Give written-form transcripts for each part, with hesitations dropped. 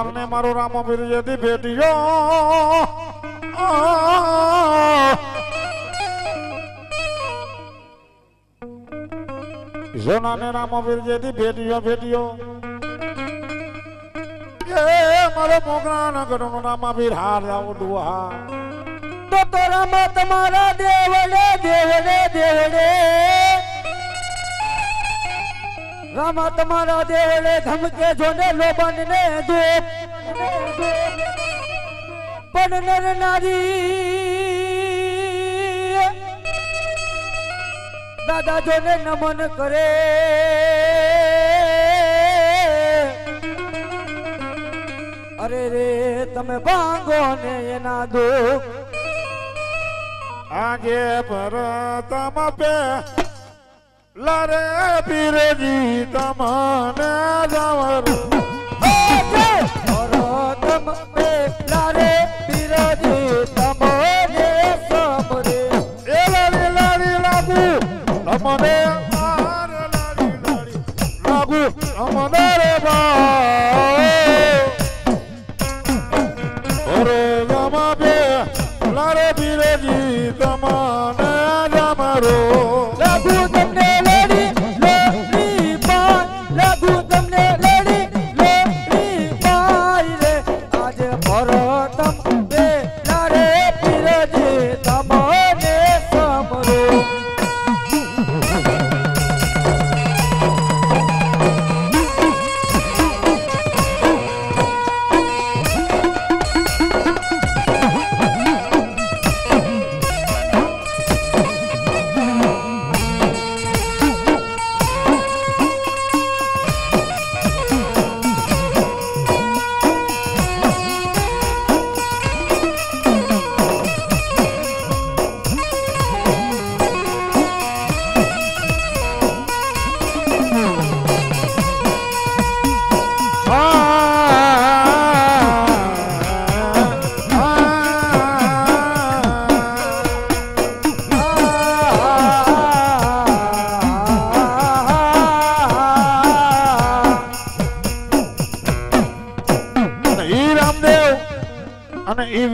ને મારો રામવીર જેથી ભેટ્યો સોનાને રામવીર જેથી ભેટ્યો એ મારો મોગરા ન ગઢનો રામવીર હાર આવો દુહા તો રામ તમારા દેવડે રામ તમારા દેવડે ધમકે જોને લોબન ને દો પણ નર નારી દાદા જોને નમન કરે અરે રે તમે ભાંગો ને એના દુઃખ આગે પર તમ પે લારે પીરજી તમને જાવર તમ પે લારે પીરજી તમને સમરે એ લારી લાગુ તમને માર લારી લાગુ તમને રે ભાઈ ઓરે ગમા બે લારે પીરજી તમને જામરો લાગુ તમને લડી લાગુ તમને લડી રે આજે ભરતમ બે લારે પીરજી તમને સમરો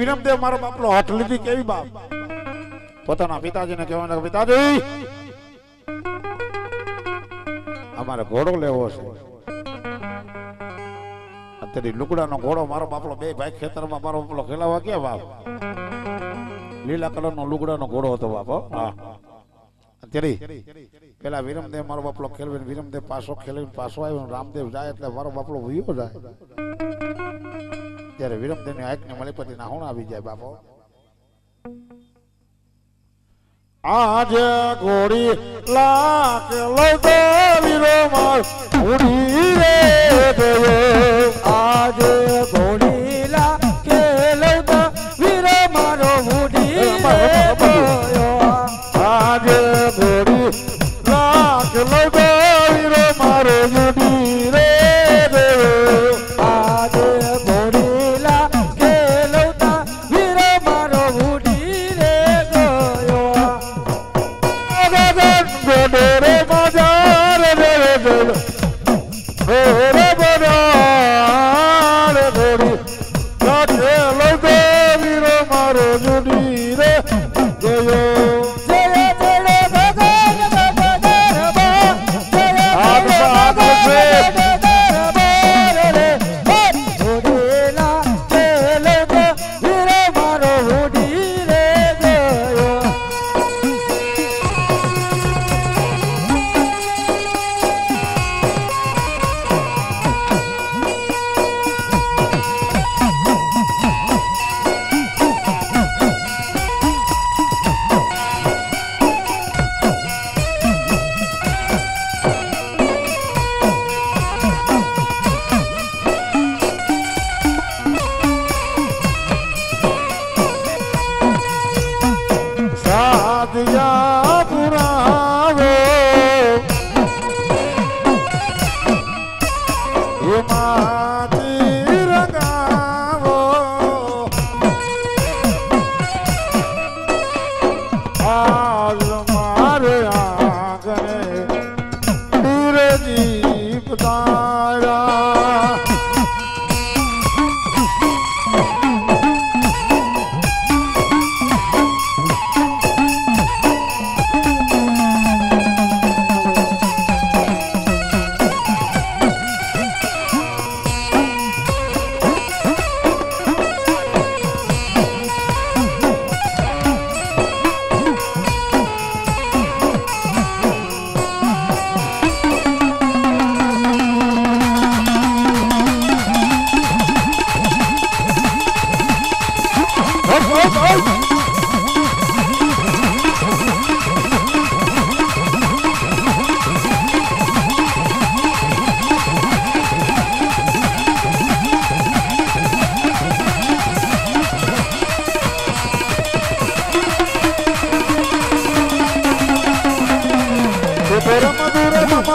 વિરમદેવ મારો બાપલો હાથ લીધી કેવી બાપ પોતાના પિતાજીને કહેવાના પિતાજી અમારે ઘોડો લેવો છે અત્યારે લુગડાનો ઘોડો મારો બાપલો બે ભાઈ ખેતરમાં મારો બાપલો ખેલાવા ગયા બાપ લીલા કલરનો લુગડાનો ઘોડો હતો બાપ હા અત્યારે પેલા વિરમદેવ મારો બાપલો ખેલવીને વિરમદેવ પાછો ખેલવીને પાછો આવ્યો રામદેવ જાય એટલે મારો બાપલો વયો જાય ત્યારે વિરમદેવની આંખની મલિપતિના હોણ આવી જાય બાપો આજે ઘોડી લાખ લતો વીરો માર ઉડી રે ગયો આજે ઘોડી લાકે લતો વીરો મારો ઉડી ગયો આજે ઘોડી લાખ લતો વીરો મારો ઉડી રે ગયો આજે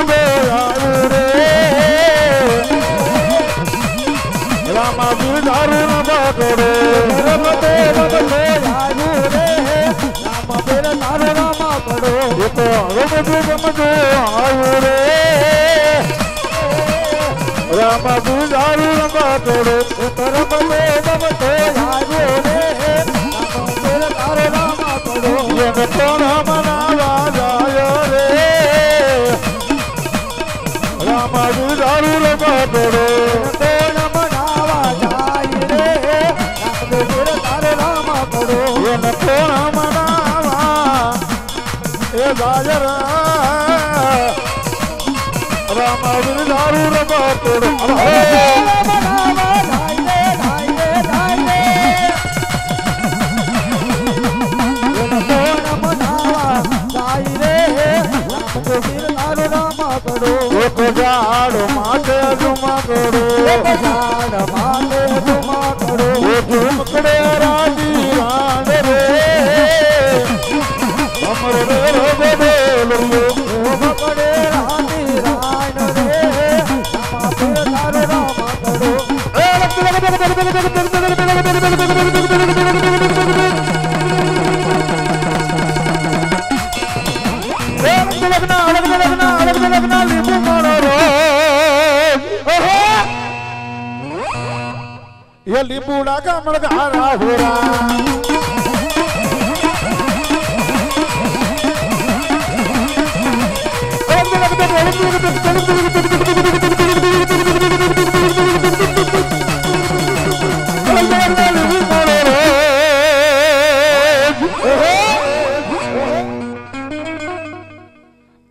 રમતો આવ્યું રે રામા બિરધારું ન બાકડો રમતો આવ્યું રે રામા બિરધારું રામા પડો એ તો રમતો આવ્યું રે રામા બિરધારું ન બાકડો એ તો રમતો આવ્યું રે રામા બિરધારું રામા પડો એ કોણ મનાવા જાય રે રામા બિરધારું ન બાકડો गाजर रामा बિરધારું રમા પડો એક ઝાડ માથે ઝુમકડો ઝાડ માથે ઝુમકડો ઝુમકડે રાજી રાણ રે અમર રે બોલો પકડે રાની રાણ રે ये लिंबूड़ा का मड़गारा हो रहा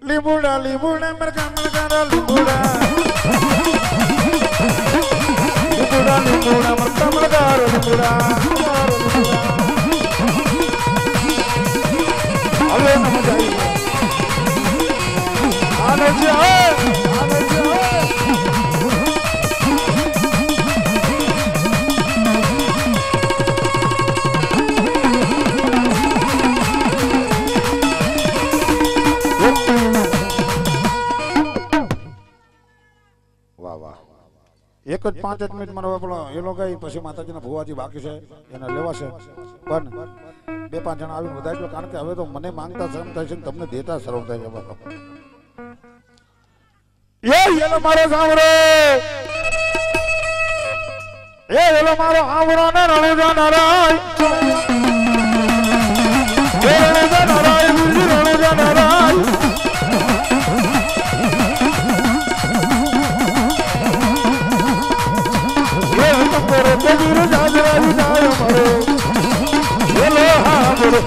लिंबूड़ा लिंबूड़ा मड़गारा लिंबूड़ा लिंबूड़ा लिंबूड़ा मड़गारा लिंबूड़ा अबे नम जाइए आने जाओ एक 5 मिनिट मारो આપણો એ લોકો પછી માતાજીના ભુવાજી બાકી છે એને લેવાશે પણ 2-5 જણા આવીને વધારજો કારણ કે હવે તો મને માંગતા શરમ થાય છે તમને દેતા શરમ થાય છે બાપા એલો મારો સાંભળો એલો મારો સાંભળો ને Ranuja નારાય Ranuja નારાય Ranuja નારાય Miro Jadra Jaya Maro Hello Hamro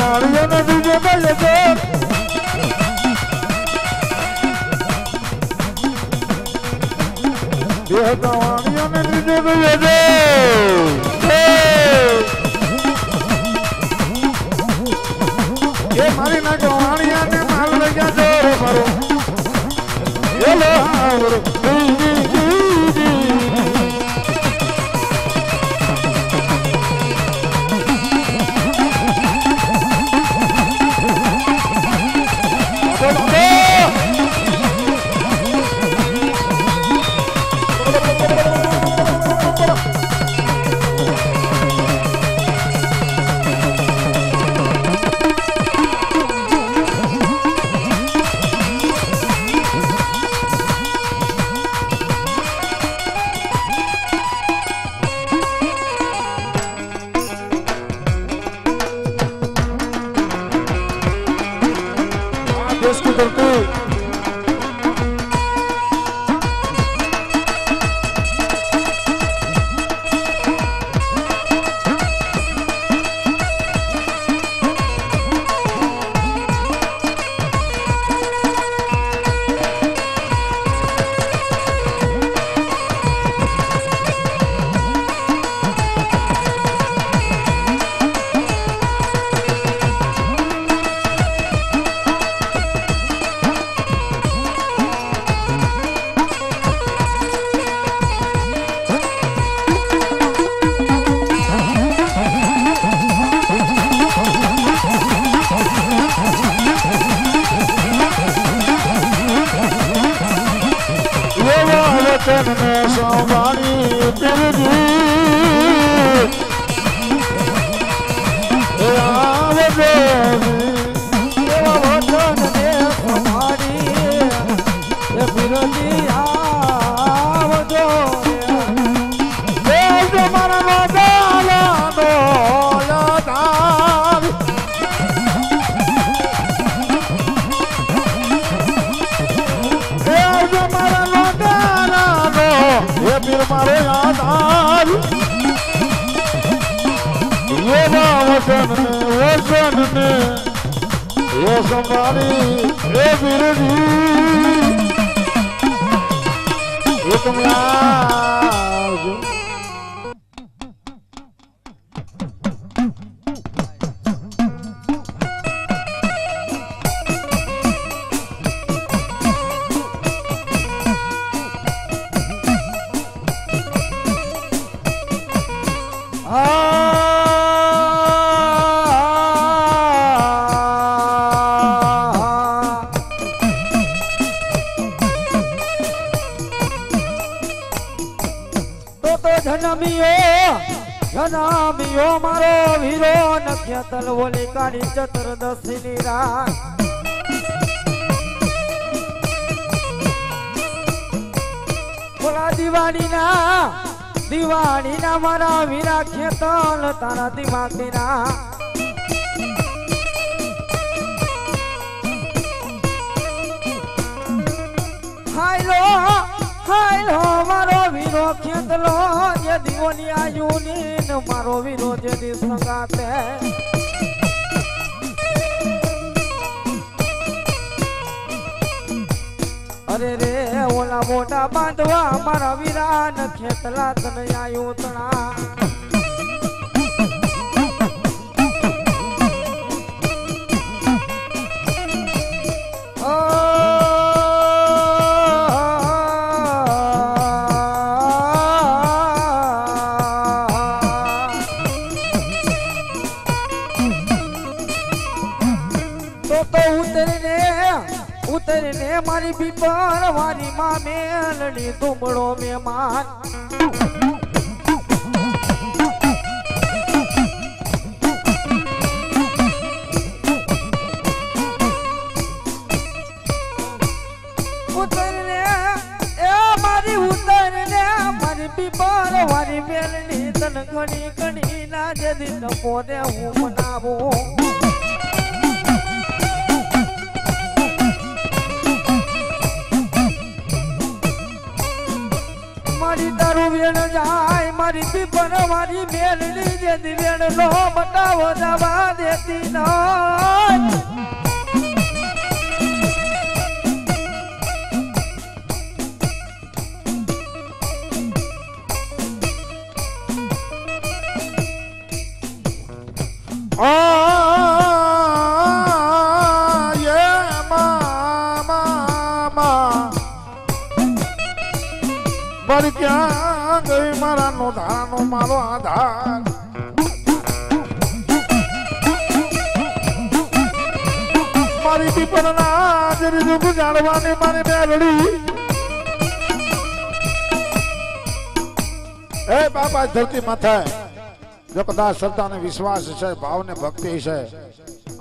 વાળીઓને બીજો બોલે છે બેહતા વાળીઓને બીજો બોલે છે એ મારી નાખો વાણિયાને માલ લઈ ગયા છે મારો એલો આવરો देश की धरती वतन में सोमानी तेरी आवदे वतन में सोमानी ये बिरली आवदो ये जमाना वाला नो यादार ये जमाना ये फिर मारे याद आज ये वचन में ये संभाली ये बिरजी ये तुम याद જનમિયો મારો વીરો નખ્યા તલ ઓલી કાળી ચતુર્દશી ની રાત બોલા દિવાળી ના મારા વીરા ખેતલ તારા દિમાગી ના હાયલો મારો વીરો ખેતલો જે દીવોની આયુની મારો વીરો જે દી સંગાતે અરે રે ઓલા મોટા બાંધવા મારા વીરા ન ખેતલા તને આયુ તણા ઉતરને મારી પીપર વારી માં મેલડી તુમડો મેમાન ઉતરને મારી પીપર વારી મેલડી તન ઘણી ઘણી ના જદી નપોને હું મનાવું મારી પીપર મારી મેલડી જે દિવેણ નો બતાવો જવા દેતી નહીં. મારી ક્યાં ગઈ મારા નો ધારાનો મારો આધાર. મારી પીપર ના જરી દુઃખ જાણવાની મારી મેલડી. એ બાપા ધરતી માથે જો કદાચ શ્રદ્ધા ને વિશ્વાસ છે, ભાવ ને ભક્તિ છે,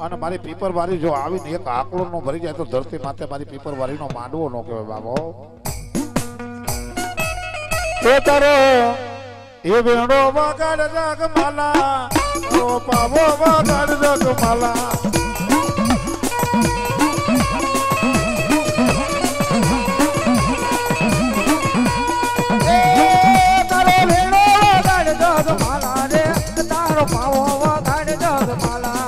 અને મારી પીપર વાળી જો આવીને એક આકડો નો ભરી જાય તો ધરતી માથે મારી પીપર વાળી નો માંડવો નો કહેવાય બાબો. એ તારો એ વેણો વગાડ જગ માલા, ઓ પાવો વગાડ જગ માલા. એ તારો વેણો વગાડ જગ માલા રે, તારો પાવો વગાડ જગ માલા.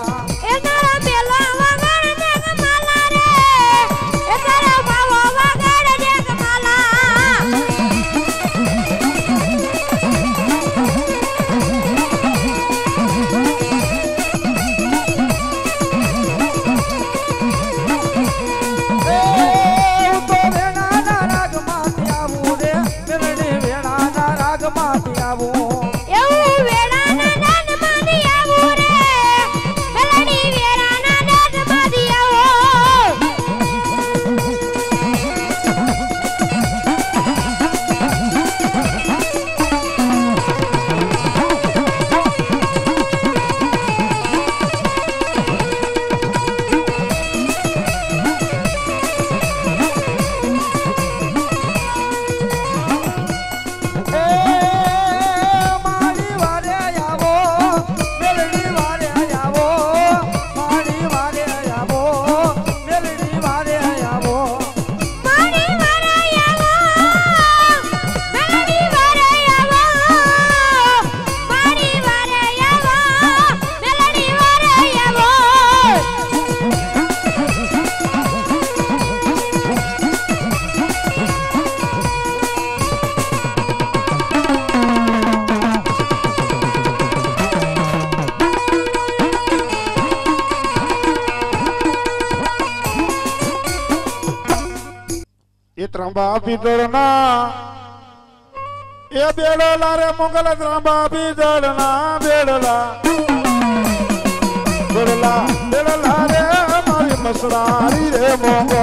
એ તારો પેલો વગાડ જગ માલા રે, એ તારો પાવો વગાડ જગ માલા. ત્રંબા પીતળના એ બેડલા રે મોગલ ત્રંબા પીતળના બેડલા બેડલા બેડલા રે મારી મસરારી રે મોગલ.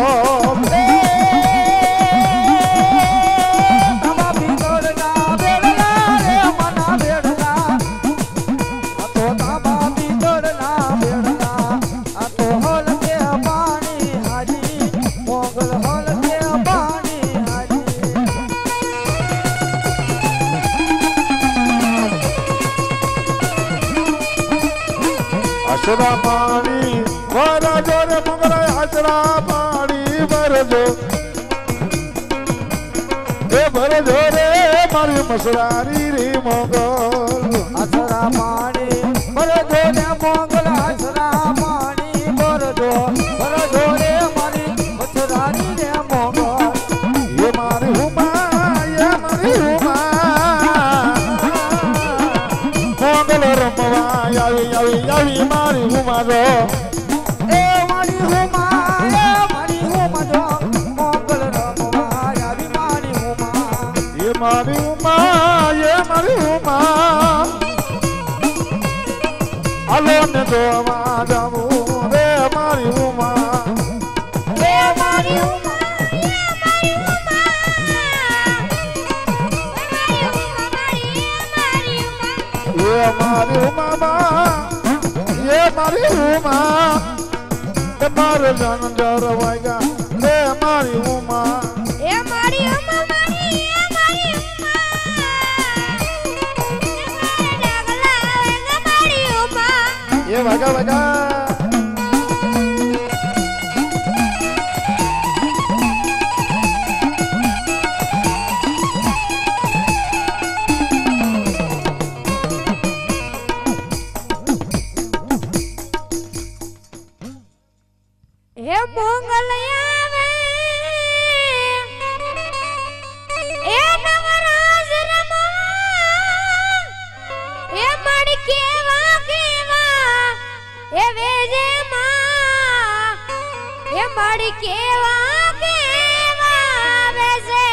હસરા પાણી વરજો રે મંગળ હસરા પાણી વરજો એ ભરજો રે મારી મસરારી રે મોગલ. હસરા પાણી ભરજો ને મોગલ, હસરા પાણી ભરજો ભરજો રે મારી મસરારી રે મોગલ. એ મારી હુમા એ મારી હુમા મોગલ રમવા આવી આવી આવી મારી હુમા જો. એ મારી હુમા જો મોગલ રમવા આવી મારી હુમા. એ મારી હુમા એ મારી હુમા આલો ને જોવા જાવું રે મારી હુમા. એ મારી ઉમા, એ મારી હુમા એ મારી હુમા એ મારે જન ડર વાગ્યા રે મારી હુમા. એ મારી ઉમા, મારી એ મારી ઉમા, એ મારી ઉમા. એ વાગા વાગા મારી કેવા આવે છે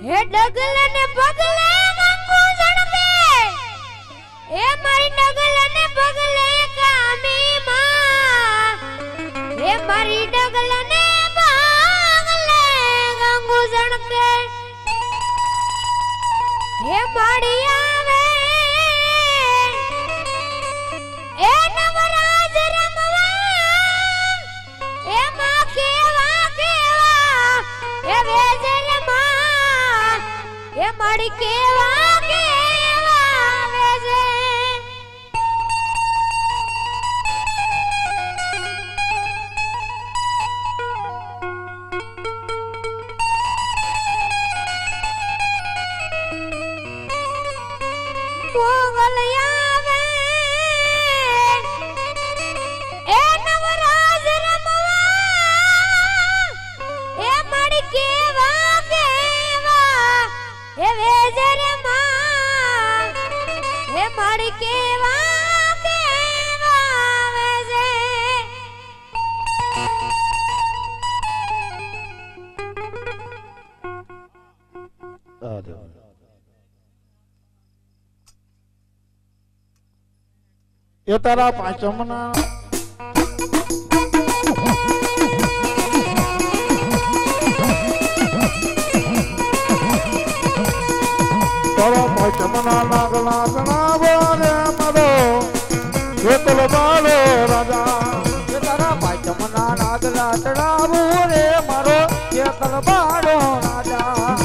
હે ડગલે ને પગલે ગંગુ ઝડપે એ મારી ડગલે ને પગલે કામી માં એ મારી ડગલે ને પગલે ગંગુ ઝડપે હે માડી આવે એ નવરાજ રમવા એ માં કેવા એ વેજર માં એ માડી કેવા વેજે મોગલ આવે એ નવરાજ રમવા એ માડી કેવા એ વેજર માં એ માડી કેવા વેજે એ તારા પાંચમના તારા પાંચમના નાગલા તણાવો રે મારો ખેતલ બાળો રાજા એ તારા પાંચમના નાગલા ચડાવો રે મારો ખેતલ બાળો રાજા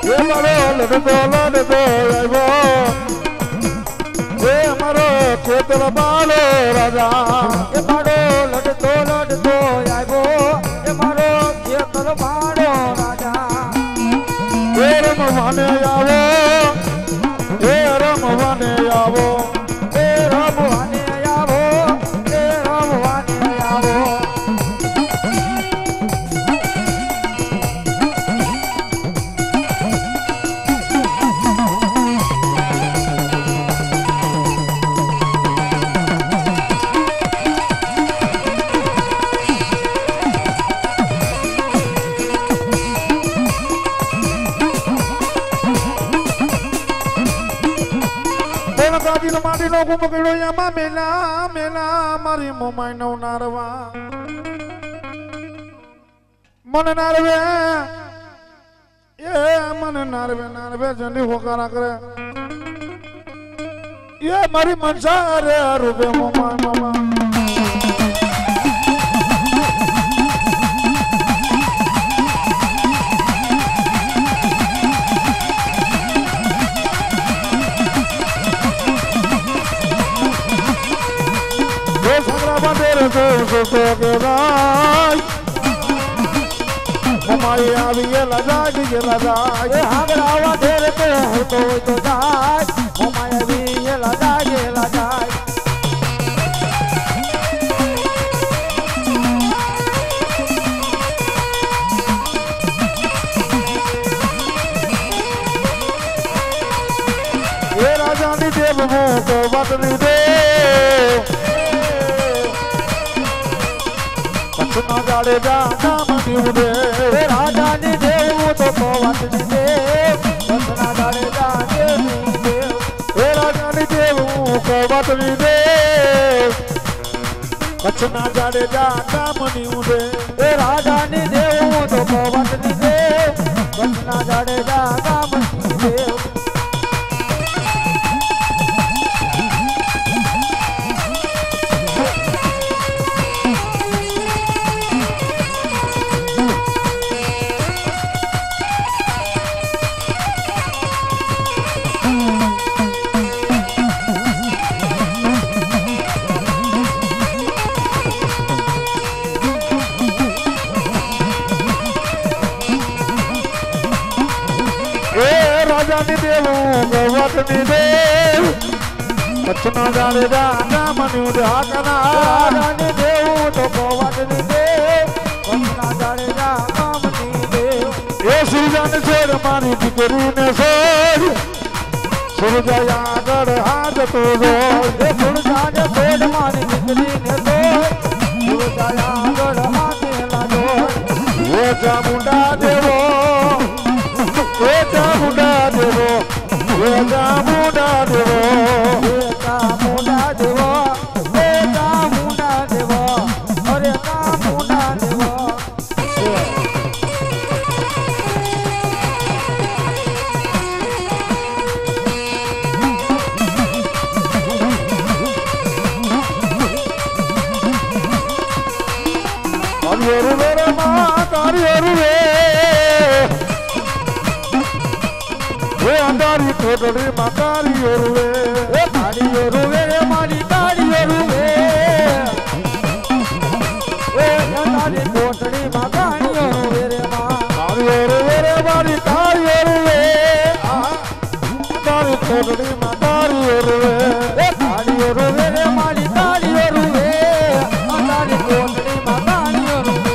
એ મારો લડતો આવ્યો એ મારો ખેતલ બાળો રાજા એ મારો લડતો આવ્યો એ મારો ખેતલ બાળો રાજા એ રમવાને આવો એ રમવાને આવો એ રમવાને આવો એ રમવાને આવો દાદીનો માટીનો ગુમકડો યામાં મેલા મેલા મારી મોમાઈ નો નારવા મને નારવે એ મને નારવે જંડી હોકારા કરે એ મારી મનસા રે રૂપે મોમાઈ મામા મોમાઈ આવી લાગી એ હાગરાવા ધેર તો હતો તો જાય મોમાય આવી લાગે એ રાજાની દેવ તો બદલી દે કચ્છના જાડેજા નામ દીવડે એ રાજાની દેવ તો વાતની દેવ કચ્છના જાડેજા દેવની દેવ એ રાજાની દેવ તો બદલી દે કચ્છના જાડેજા નામ દીવડે એ રાજાની દેવ તો વાતની દેવ કચ્છના જાડેજા નામની દેવ રાજાની દેવ ગવતની દેવ કચ્છના જાડેજા નામની હાકના રાજાની દેવ તો વાતની દેવ કચ્છના જાડેજા નામની દેવ એ શ્રીજાન છેડ મારી દીકરીને છોડ સુરજયા આગળ હાથ તો જોડ સુરજાને છોડ મારી દીકરીને છોડ સુરજયા આગળ હાથે લાજો એ ચામુંડા દેવો એ ચામુંડા દેવો એ ચામુંડા દેવો એ ચામુંડા દેવો એ ચામુંડા દેવો અરે ચામુંડા દેવો અંધારી કોટડી માં તારી ઓરવે એ તાળી ઓરવે રે મારી તાળી ઓરવે એ અંધારી કોટડી માં તાળી ઓરવે રે માં તારી ઓરવે રે મારી તારી ઓરવે અંધારી કોટડી માં તારી ઓરવે એ તાળી ઓરવે રે મારી તાળી ઓરવે અંધારી કોટડી માં તાળી ઓરવે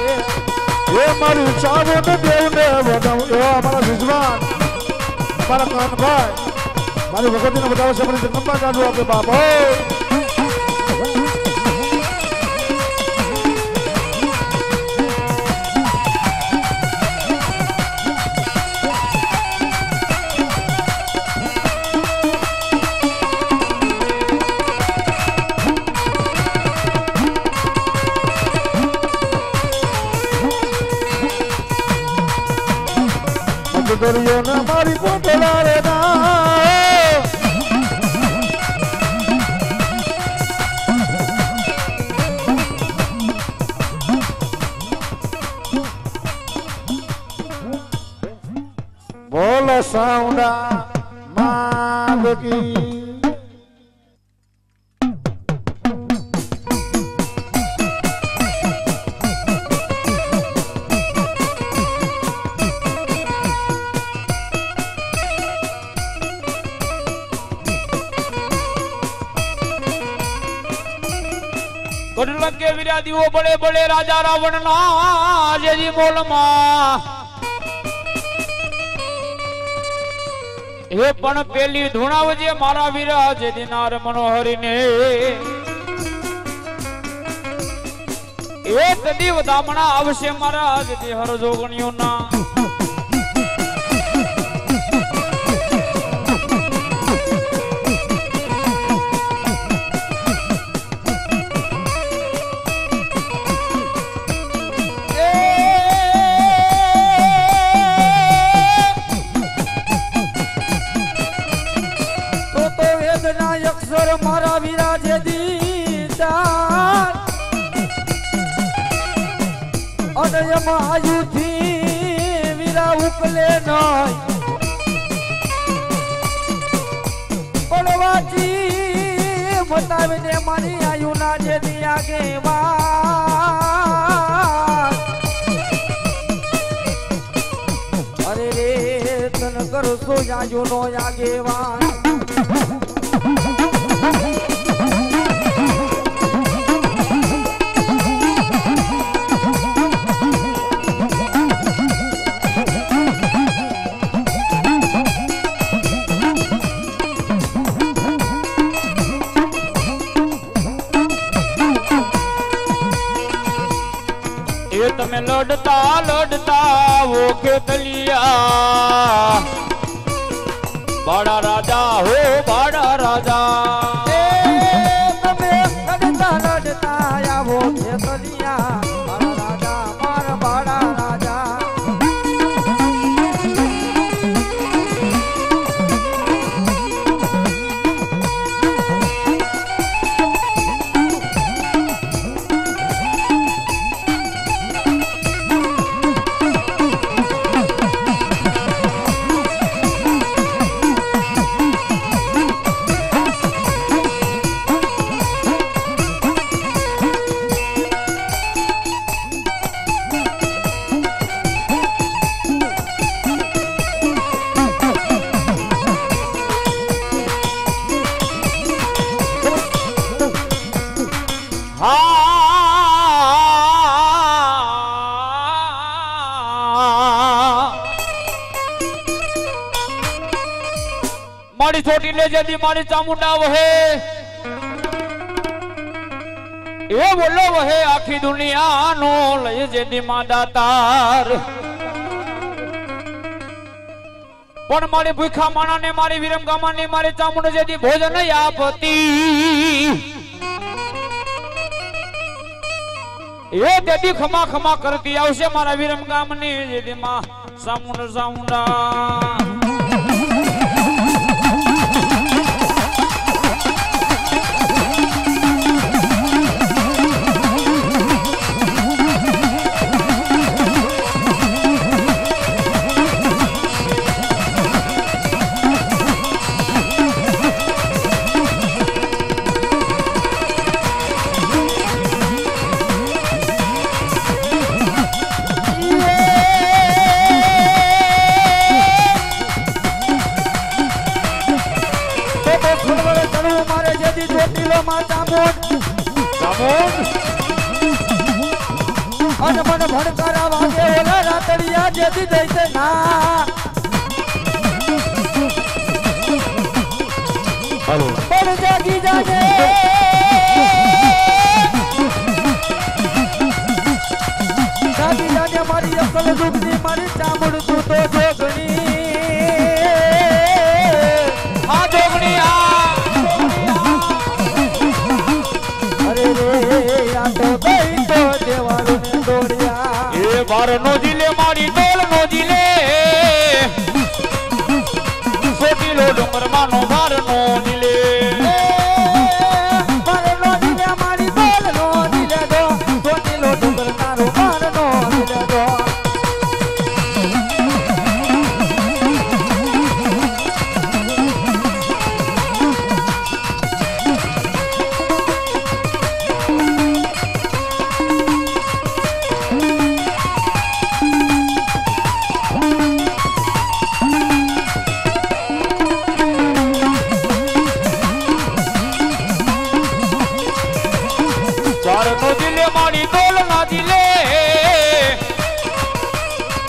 એ મારી ચાવો ને દેવને વધાવ એવા અમારા વિદ્વાન અમારા કાનભાઈ મારી ભગવતીને બતાવો છે મારી જન્મમાં કાઢો આપણે બાપો દરિયો ને મારી કોટલા રે ના બોલ સાઉન્ડા માંગકી लगे विरादी वो बड़े बड़े राजा रावण ना जी मोल मां हे पण पेली धुणावजे मारा विराज दिनार मनोहरी ने ए तदी वदामणा आवश्य मारा विधि हर जोगणियों ना मारा विराजे दीदार अनयम आयुथी वीरा उपले नाय पड़वाची बताविने मारी आयु ना जे दिया के बात अरे रे तन करो सो जाजो नो आगे वान में लड़ता लड़ता वो खेतलिया बड़ा राजा हो बड़ा राजा लड़ता लड़ता या वो खेतलिया बड़ा राजा मार बड़ा राजा મારી છોટી લે જેથી મારી ચામુંડા વહે એ બોલો વહે આખી દુનિયાનો લઈ જેથી મા દાતાર પણ મારી ભૂખા માણાને મારી વિરમ ગામાને મારી ચામુંડા જેથી ભોજન આપતી એ તેથી ખમા ખમા કરતી આવશે મારા વિરમ ગામની જેથી માં ચામુંડા ચામુંડા અને મને ભણકારા વાગે ઓલા રાતડિયા જેથી જઈશે ના હાલો પણ જાગી જાગે જાગી જાગે મારી અસલ દુખની મારી ચામડ તું તો જોગણી આ જોગણી અરે રે આ તો ગઈ તો દેવાળું ને દોડ્યા એ બાર નો જીલે મારી ડોલ નો જીલે સોટીલો ડુંગર માનો બાર નો જીલે મારે નો દિલે મારી ડોલ નો દિલે દો સોટીલો ડુંગર તારો બાર નો દિલે દો ચાર નો જીલે મારી ડોલ ના જીલે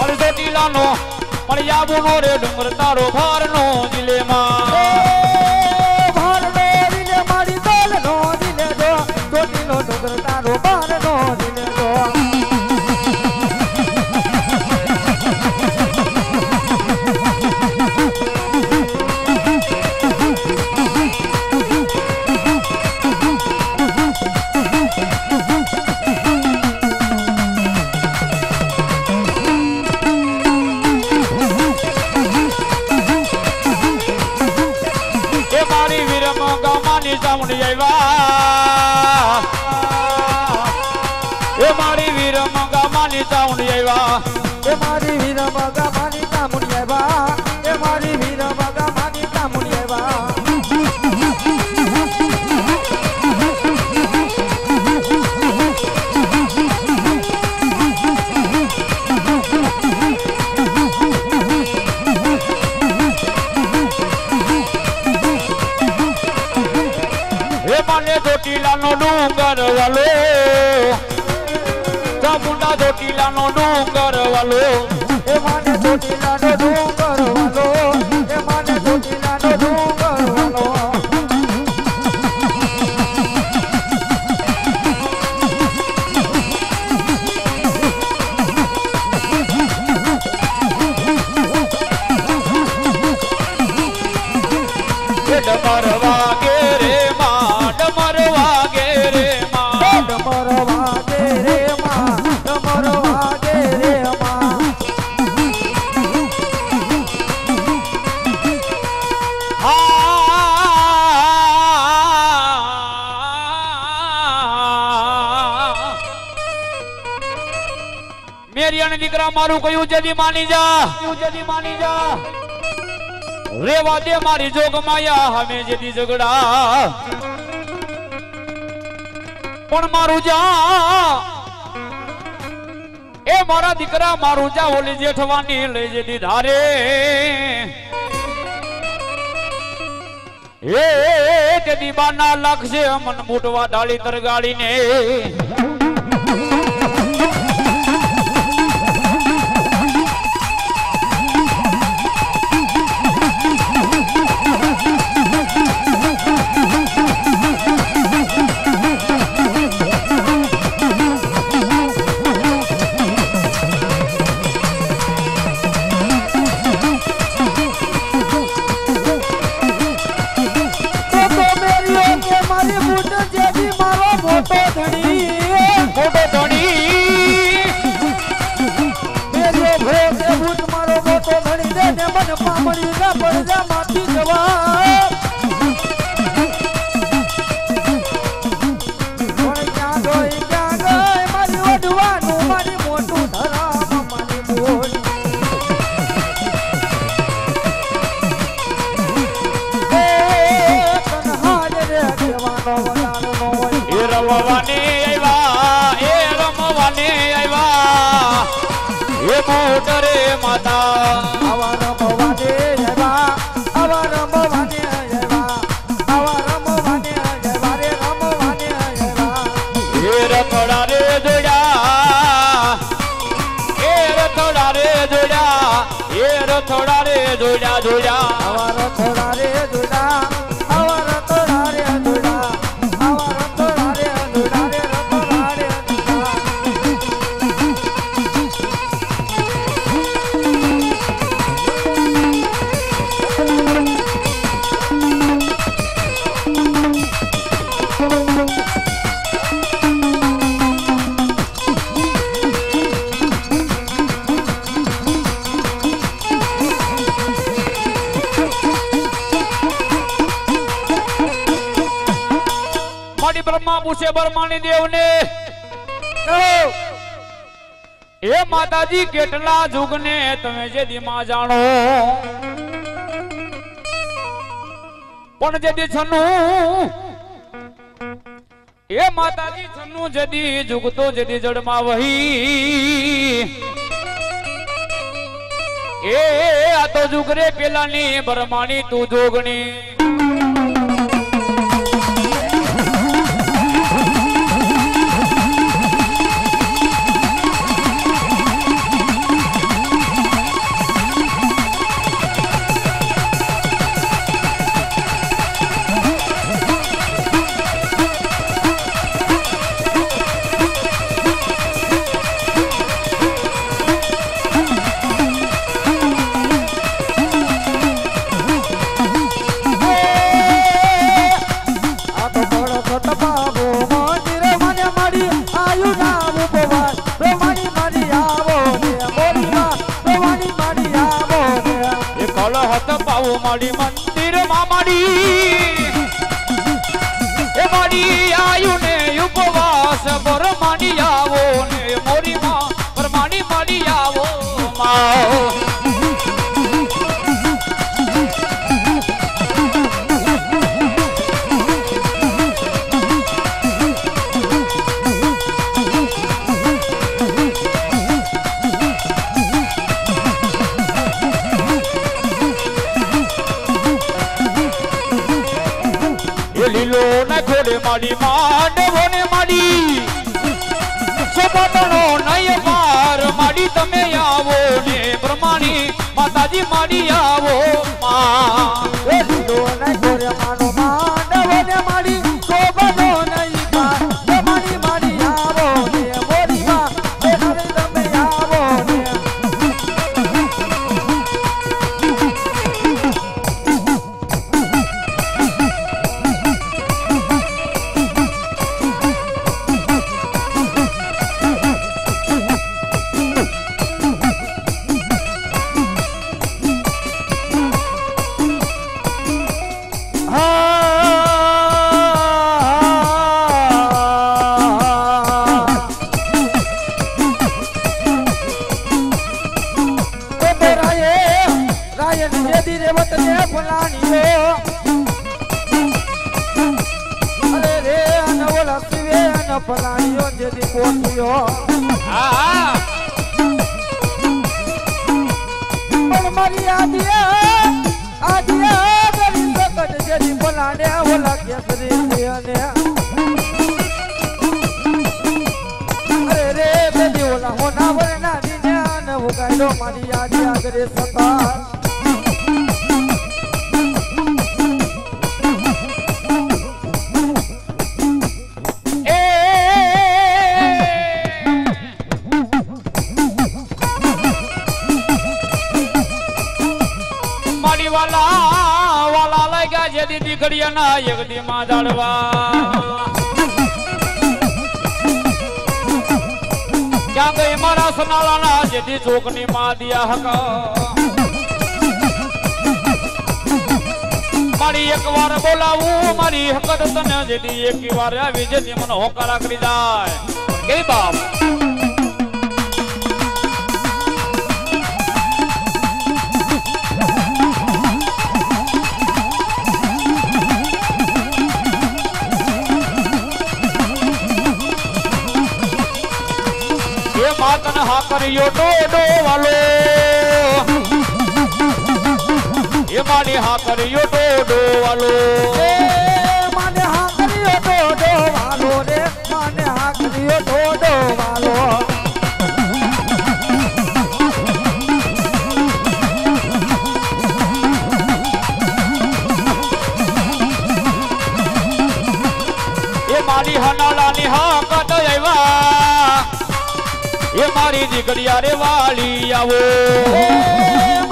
અરે સોટીલા નો મારી આબુ નો રે ડુંગર તારો ભાર નો જીલે માં ભાર નો દિલે મારી ડોલ નો દિલે દો સોટીલો ડુંગર તારો બાર નો દિલે દો એ મારી વિરમ ગામાની ચામુંડી આવ્યા એ મારી વિરમ ગામાની ચામુંડી આવ્યા એ મારી વીર મગા માની કામુની આવ્યા એ મારી વીર મગા માની કામુની આવ્યા એ માને ચોટીલા નો ડુંગર વાલો ચામુંડા ચોટીલા નો ડુંગર વાલો એ માને ચોટીલાનો ડુંગર વાલો એ માને ચોટીલાનો ડુંગર વાલો એ ડમર વાગે રે માં ડમર વાગે રે માં ડમર વાગે રે માં ડમર વાગે રે માં મેરી અને દીકરા મારું કયું જદી માની જા રેવા દે મારી જોગ માયા હમે જદી ઝઘડા પણ મારું જા એ મારા દીકરા મારું જા ઓલી જેઠવાની લઈ જદી ધારે એ તેદી બાના લાગશે મન બૂટવા ડાળી તરગાડીને મોટરે માતા આવા રમવાને જવા આવા રમવાને જવા આવા રમવાને જવા રે રમવાને જવા એ રથોડા રે જોડ્યા એ રથોડા રે જોડ્યા એ રથોડા રે જોડ્યા જોડ્યા આવા રથોડા રે દુડા આવા રથોડા રે દુડા આવા રથોડા રે દુડા રે રથોડા રે દુડા મારી બ્રહ્મા પૂછે બ્રહ્માની દેવને એ માતાજી કેટલા જુગને તમે જે દીમાં જાણો પણ જેદી છન્નું એ માતાજી છન્નું જેદી જુગતો જેદી જડમાં વહી એ આ તો જુગરે પેલાની બ્રહ્માની તું જોગણી માડી મંદિર માં માડી એ માડી આયુ ને ઉપવાસ પરમાણી આવો ને મોરી માં પરમાણી માડી આવો માં લીલો ને ખોડે માડી માંડવો ને માડી સપટનો નય પાર માડી તમે આવો ને પ્રમાણી માતાજી માડી આવો માં એ લીલો ને ઘોરે માનો માંડવો ને માડી શોભનો નહીં પાર તમારી માડી આવો ને મોરી માં એ હરે તમે આવો ને પલાણીઓ જેદી પોઠિયો હા પણ મારી આદિયા ગરી સકટ જેદી પલાણે ઓલા કેસરી અને અરે રે બેદી ઓલા હોના વરના દીને અને ઉગાડો મારી આદિયા ગરી સતા દીકરીયાના એક દી માં જાળવા ક્યાં ગઈ મારા સનાલાના જેથી ચોકની માં દિયા હક મારી એક વાર બોલાવું મારી હકત તને જેથી એક વાર આવી જેથી મને હોકારા કરી જાય કે બાપ હા કર્યો ડોડો વાલો એ મારી હા કર્યો ડોડો વાલો મને હા કર્યો ડોડો વાલો રે મને હા કર્યો ડોડો વાલો મારી હનાળાની હા કદ આવ્યા એ મારી દીકરી રે વાળી આવો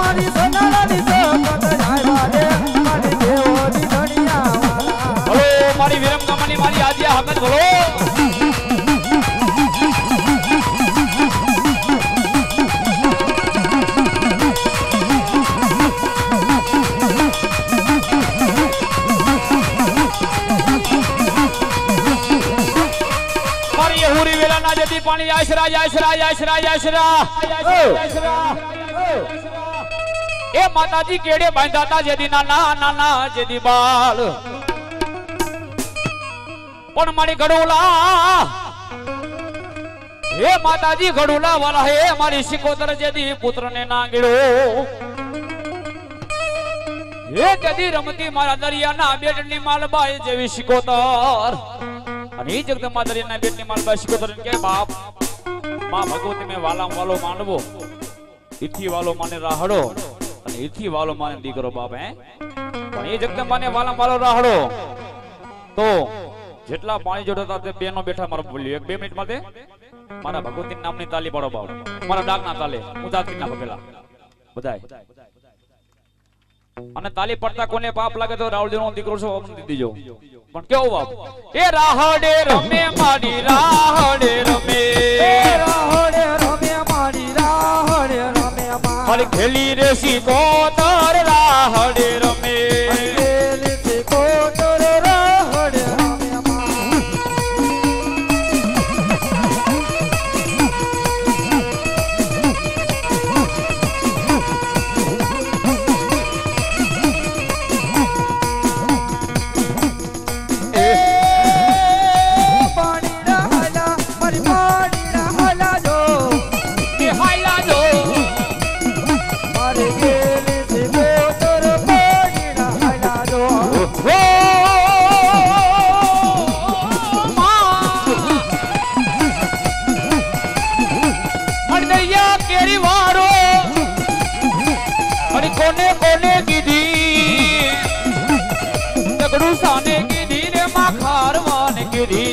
મારી સનાળાની કદ આવ્યા રે મારી દેવોની ધણિયા વાળા હલો મારી વિરમ કમાની મારી આદિયા હકત બોલો जदी पानी आशरा आशरा आशरा आशरा ए माताजी केड़े बांधा था जदी नाना नाना जदी बाल पण मारी गडोला हे माताजी गडोला वाला हे मारी सिकोतर जदी पुत्र ने नांगड़ो हे जदी रमती मारा दरिया ना बेटनी मालबाई जेवी सिकोतर અને એ જગદંબા દરિયાના બેટની માલબા શિકોતર કે બાપ માં ભગવતી મે વાલામ વાલો માંડવો ઈથી વાલો માને રાહડો અને ઈથી વાલો માને દીકરો બાપ હે પણ એ જગદંબાને વાલામ વાલો રાહડો તો જેટલા પાણી જોડતા તે બેનો બેઠા મારો બોલ્યો એક 2 મિનિટ માટે મારા ભગવતી નામની તાલી પાડો બાપ મારા ડાકના તાલે ઉદાસીના પગેલા બધાય અને તાલી પડતા કોને પાપ લાગે તો રાવળદેવનો દીકરો છો અમને દીજો પણ કેવો બાપ એ રાહડે રમે મારી રાહડે રમે રાહડે રમે મારી રાહડે રમે મારી ખેલી રે સિકોતર રાહડે રમે ખેલી સિકોતર રાહડે રમે कोने कोने की दी तगड़ू साने की दी रे माखार वाने की दी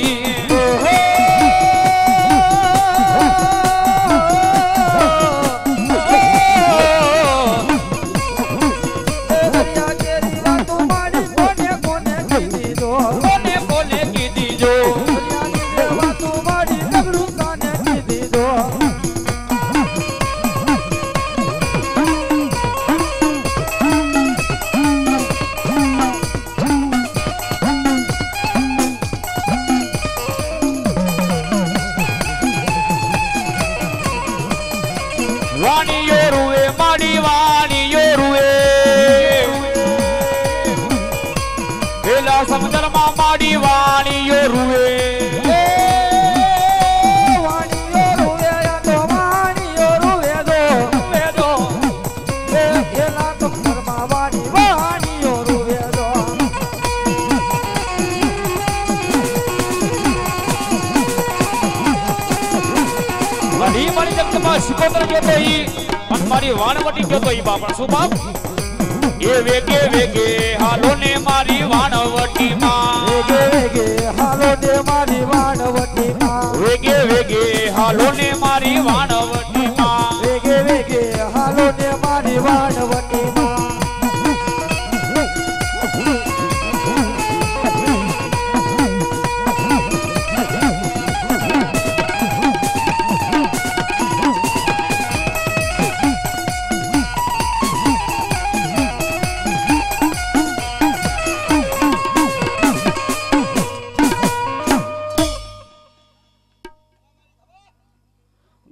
वाणियो रुए माड़ी वाणियो रुए बेला समंदर मा माड़ी वाणियो रुए વાણીઓ રૂવે તો વાણીઓ રૂવે દો એલા તો ઘરમાં વાણીઓ રૂવે દો વડી મારી જગતમાં શિકોતર કેતો ઈ પણ મારી વાણવટી કેતો ઈ બાપણ શું બાપ એ વેગે વેગે હાલો ને મારી વાણવટી માં વેગે વેગે હાલો ને મારી વાણવટી માં વેગે વેગે હાલો ને મારી વાણવટી માં વેગે વેગે હાલો ને મારી વાણવટી માં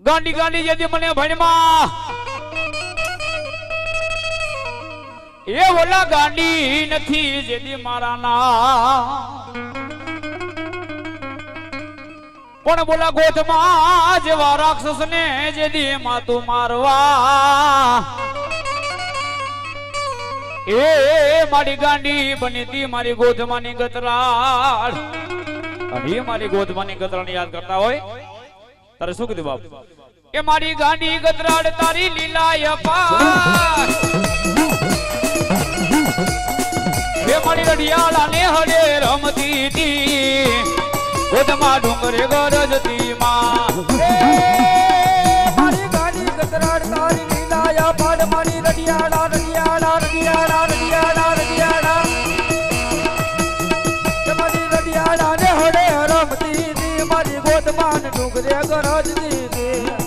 ગાંડી ગાંડી જેથી મને ભણમાં એ ઓલા ગાંડી નથી જેથી મારા ના પણ બોલા ગોઠમાં જેવા રાક્ષસ ને જે દી માતું મારવા એ મારી ગાંડી બની તી મારી ગોધમાની ગતરાળ અને મારી ગોધમાની ગતરાળ યાદ કરતા હોય તારે શું કીધું બાપ એ મારી ગાંડી ગતરાળ તારી લીલા અપાર એ મારી રડિયાળા ને હડે રમતી તી ગોધમા ડુંગરે ગરજતી માં મારી ગાડી ગતરાડ તારી લીલાયા પાડ મારી રડિયાળા રડિયાળા રડિયાળા રડિયાળા રડિયાળા મારી રડિયાળા ને હડે રમતી તી મારી ગોધમાન ડુંગરે ગરજતી તી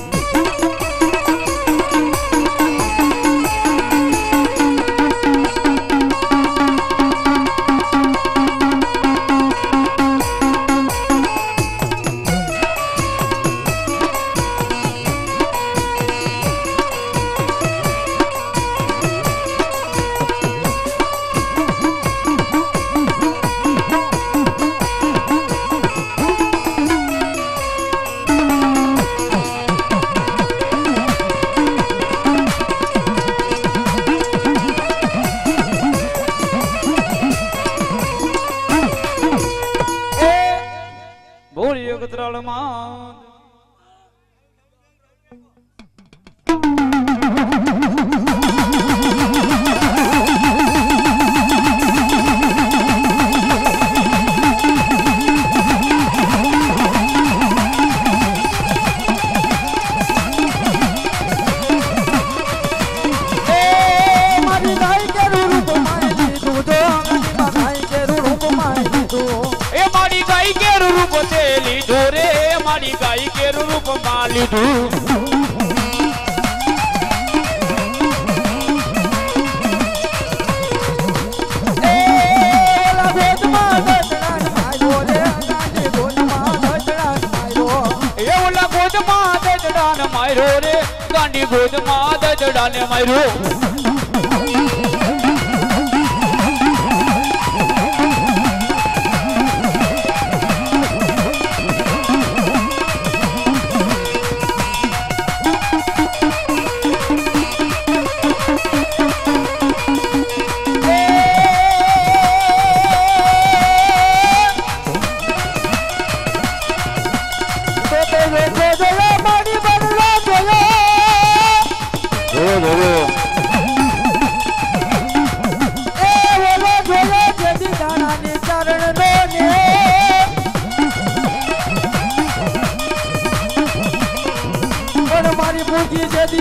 ગાંડી ગોદમાં દજડાને માર્યો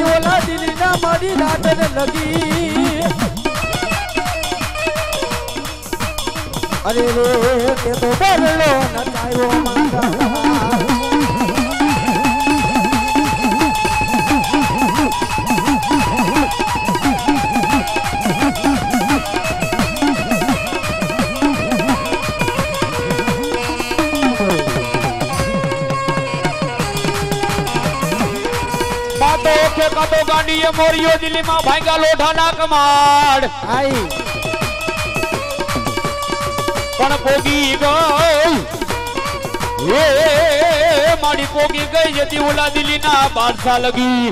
ઓલા દિલી ના મારી રાત લગી અરે રે કે તો બરલો નચાયો માંગા કાતો ગાંડીએ મોરિયો દિલ્હીમાં ભાંગા લોઢાના કમાડ આઈ પણ પોગી ગઈ એ મારી પોગી ગઈ જતી ઓલા દિલ્હીના બાદશાહ લગી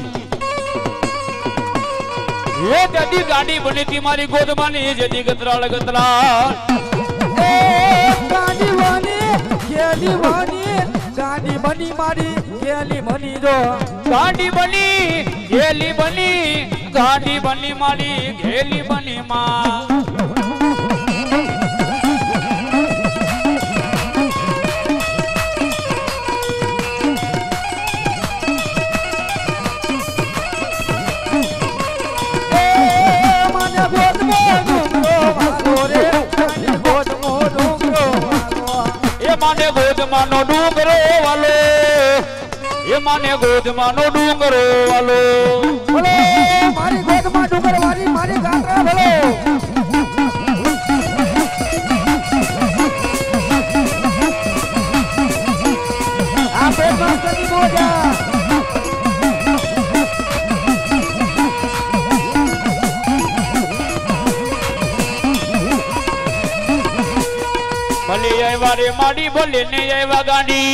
એ જતી ગાંડી બની તી મારી ગોદમાની જતી ગતરાળ ગતરાળ એ ગાંડી બની ગેલી બની ગાંડી બની મારી ગેલી બની જો ગાંડી બની ગેલી બની ગાંડી બની મારી ગેલી બની માં માને ગોદમાનો ડુંગરો વાલો એ માને ગોદમાનો ડુંગરો વાલો બોલો મારી ગોદમાં ડુંગર વાળી મારી ગાંઠા બોલો આ પેટ માસ્ટરની બોજા ભલે આવ્યા રે માડી બોલે ને આવ્યા ગાંડી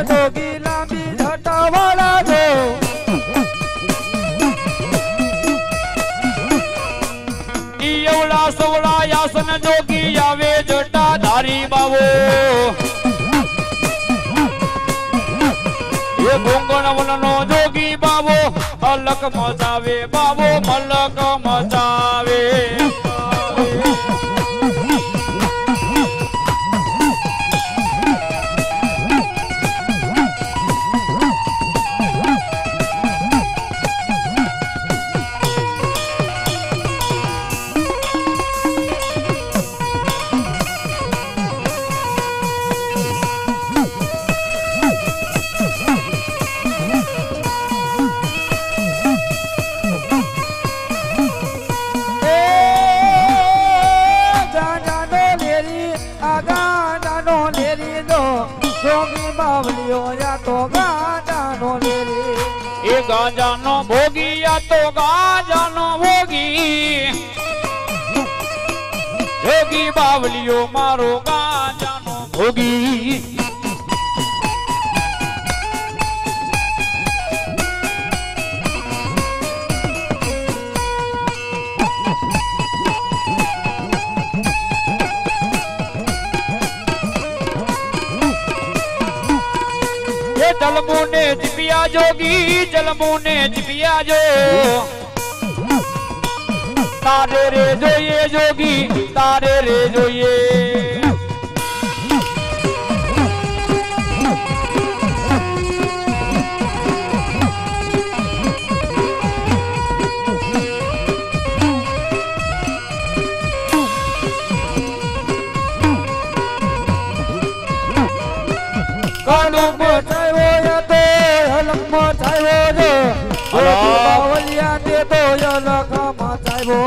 जोगी लांबी झटा वाला जो एवढा सवळा यासन जोगी यावे जटा धारी बावो ये गोंगण वननो जोगी बावो अलक मचावे बावो मलक मचावे गांजानो भोगी या तो गांजानो भोगी जोगी बावलियो मारो गांजानो भोगी जलमुने जिपिया जोगी जलमुने जिपिया जो तारे रे जो ये जोगी तारे रे जो ये कानू मचायो या तो हलक मचायो जो बावलिया दे तो अलख मचायो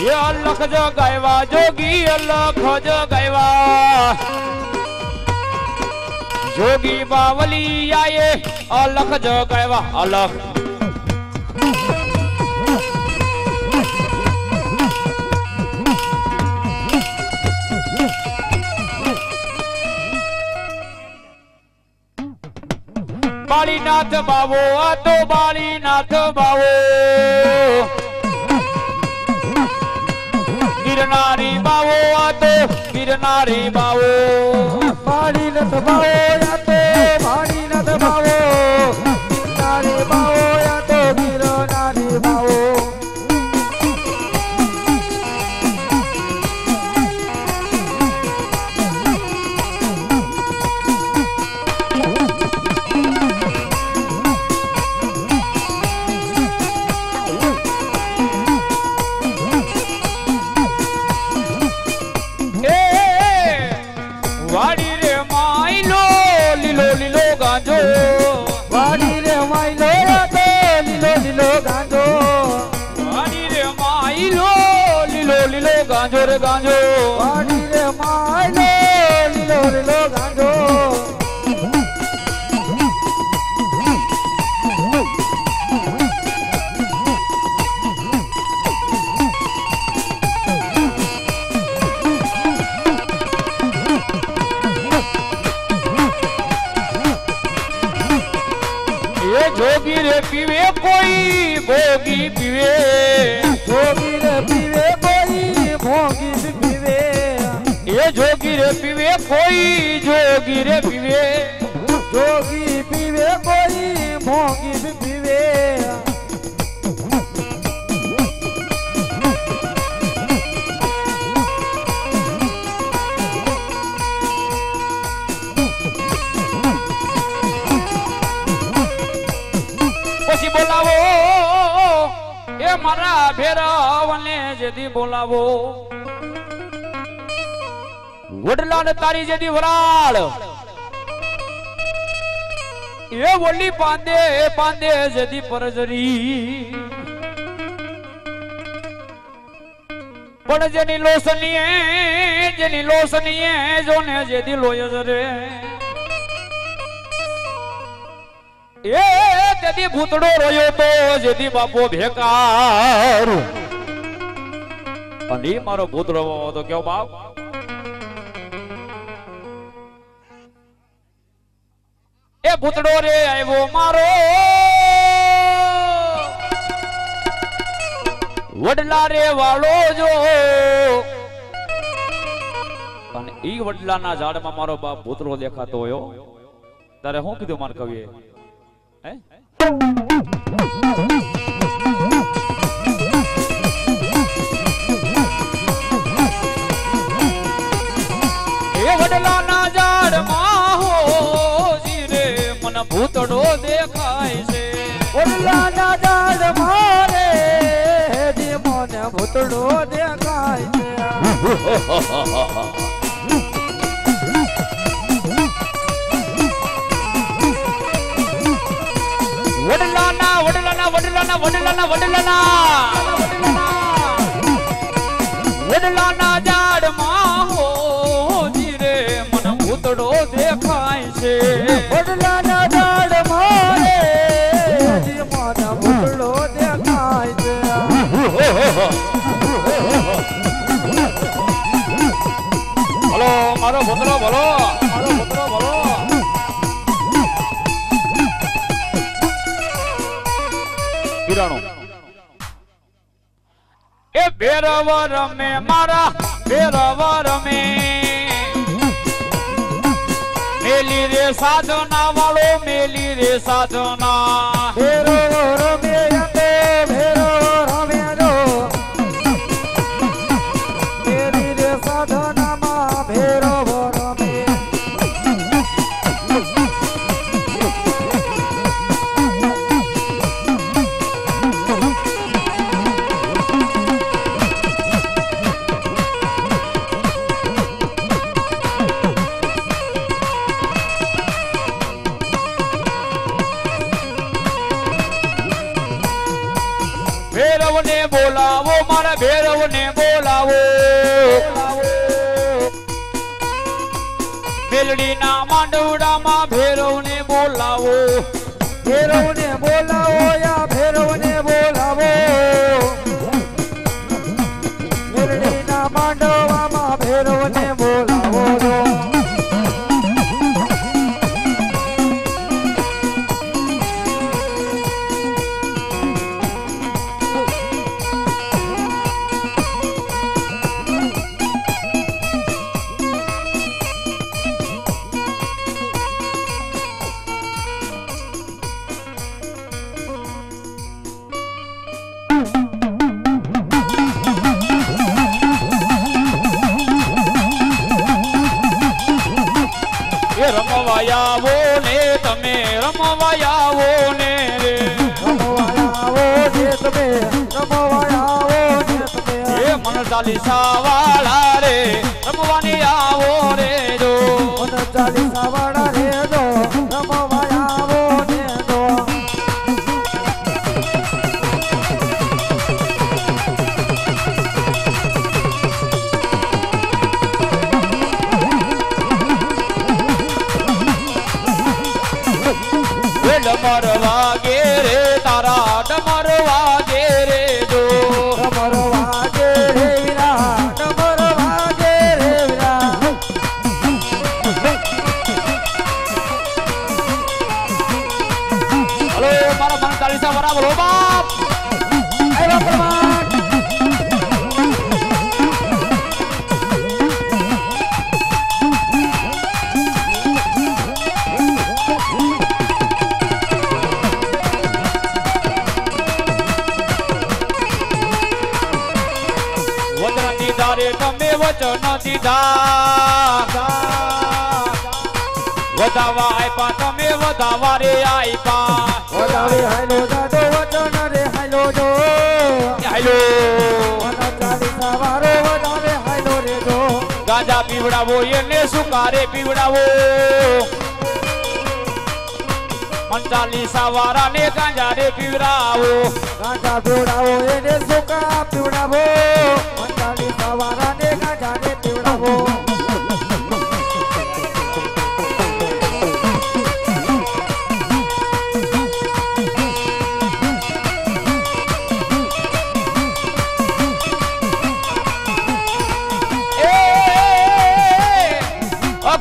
ये अलख जो गायवा जोगी अलख जो गायवा जोगी बावलिया ये अलख जो गायवा अलख बालीनाथ बावो आ तो बालीनाथ बावो गिरनारी बावो आ तो गिरनारी बावो बालीनाथ बावो या तो बालीनाथ बावो गिरनारी बावो या तो गिरनारी बावो गांजो रे गांजो वाडी रे मायलो लीलो लीलो गांजो ये जोगी रे पीवे कोई भोगी पीवे जोगी रे पीवे भोगी भी पीवे ये जोगी रे पीवे कोई जोगी रे पीवे जोगी पीवे कोई भोगी भी पीवे પછી બોલાવો એ મારા ભેરવને જેદી બોલાવો વડલાને તારી જેદી વરાળ એ બોલી પાંદે પાંદે જેદી પરજરી પણ જેની લોસનીએ જોને જે દિલોય રે એ તેથી ભૂતડો રહ્યો તો જેથી બાપો ભેકાર અને મારો ભૂતડો તો કેવો બાપ એ ભૂતડો રે આવ્યો મારો વડલા રે વાળો જો અને ઈ વડલાના ઝાડમાં મારો બાપ ભૂતળો દેખાતો હોય તારે શું કીધું માર કવિએ હે એ વડલાના ઝાડમાં હો જીરે મને ભૂતળો દેખાય છે વડલાના ઝાડમાં રે મને ભૂતળો દેખાય છે વડલાના ઝાડમાં હો જીરે મને ભૂતળો દેખાય છે વડલાના ઝાડમાં રે મને ભૂતળો દેખાય છે ભલો મારો ભૂતળો ભલો મારો ભૂતળો ભલો એ ભેરવર મે મારા ભેરવર મે મેલી રે સાધના વાળો મેલી રે સાધના ભેરવર મે અંબે ભેરવર મે રો મેલી રે સાધનામાં ભેરવર મે ભેરવને બોલાવો મારા ભેરવને બોલાવો મેલડીના માંડવડામાં ભેરવને બોલાવો ભેરવને બોલાવો યા ભેરવને બોલાવો મેરડીના માંડવામાં ભેરવને બોલાવો રમવાયાવો ને તમે રમવાયાવો ને રે રમવાયાવો ને તમે રમવાયાવો ને તમે એ મન ચાલીસા વાળા રે રમવાની આવો રે જો મન ચાલીસા વાળા રે જો રમવાયાવો ને જો ડમર વાગે રે તારા ડમર વાગે રે જો ડમર વાગે રે વીરા ડમર વાગે રે વીરા હલો મારા મન ચાલીસા બરાબર હો બાપ આવ્યા પ્રમાણ તમે વચન દીધા વધાવા આપ્યા તમે વધાવા રે આપ્યા વધાવે હાલો દાદો વચન રે હાલો જો હાલો મન ચાલીસા વારો વધાવે હાલો રે જો ગાંજા પીવડાવો એને સુકારે પીવડાવો મન ચાલીસા વાળા ને ગાંજા રે પીવરાવો ગાંજા પીવડાવો એને સુકા પીવડાવો મંડાલી સવારા ને ગાંજા ને પીવડાવો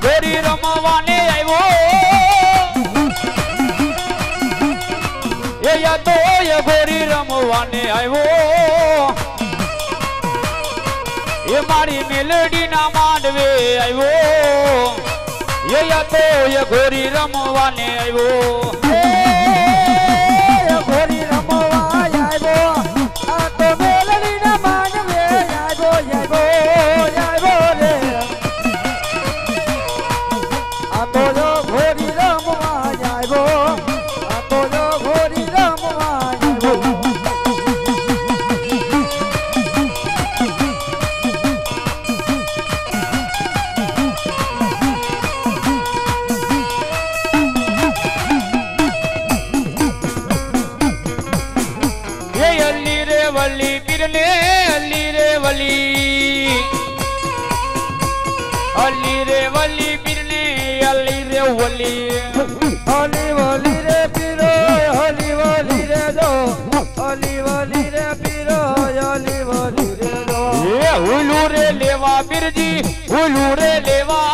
ઘોરી રમવાને આવ્યો એ યાદો એ ઘોરી રમવાને આવ્યો એ મારી મેલડી ના માંડવે આવ્યો એ યાદો એ ઘોરી રમવાને આવ્યો ઘોડી રમવા આવ્યો આ તો મેલડી ના માંડવે આવ્યો રે આ તો જો ઘોડી રમવા આવ્યો આ તો જો ઘોડી રમવા આવ્યો એ અલ્લી રે વલી પીરને અલ્લી રે વલી અલ્લી રે વલી પીરને અલ્લી રે વલી હોલી હોલી રે પીરો હોલી હોલી રે દો હોલી હોલી રે પીરો હોલી હોલી રે દો એ હુલુ રે લેવા પીરજી હુલુ રે લેવા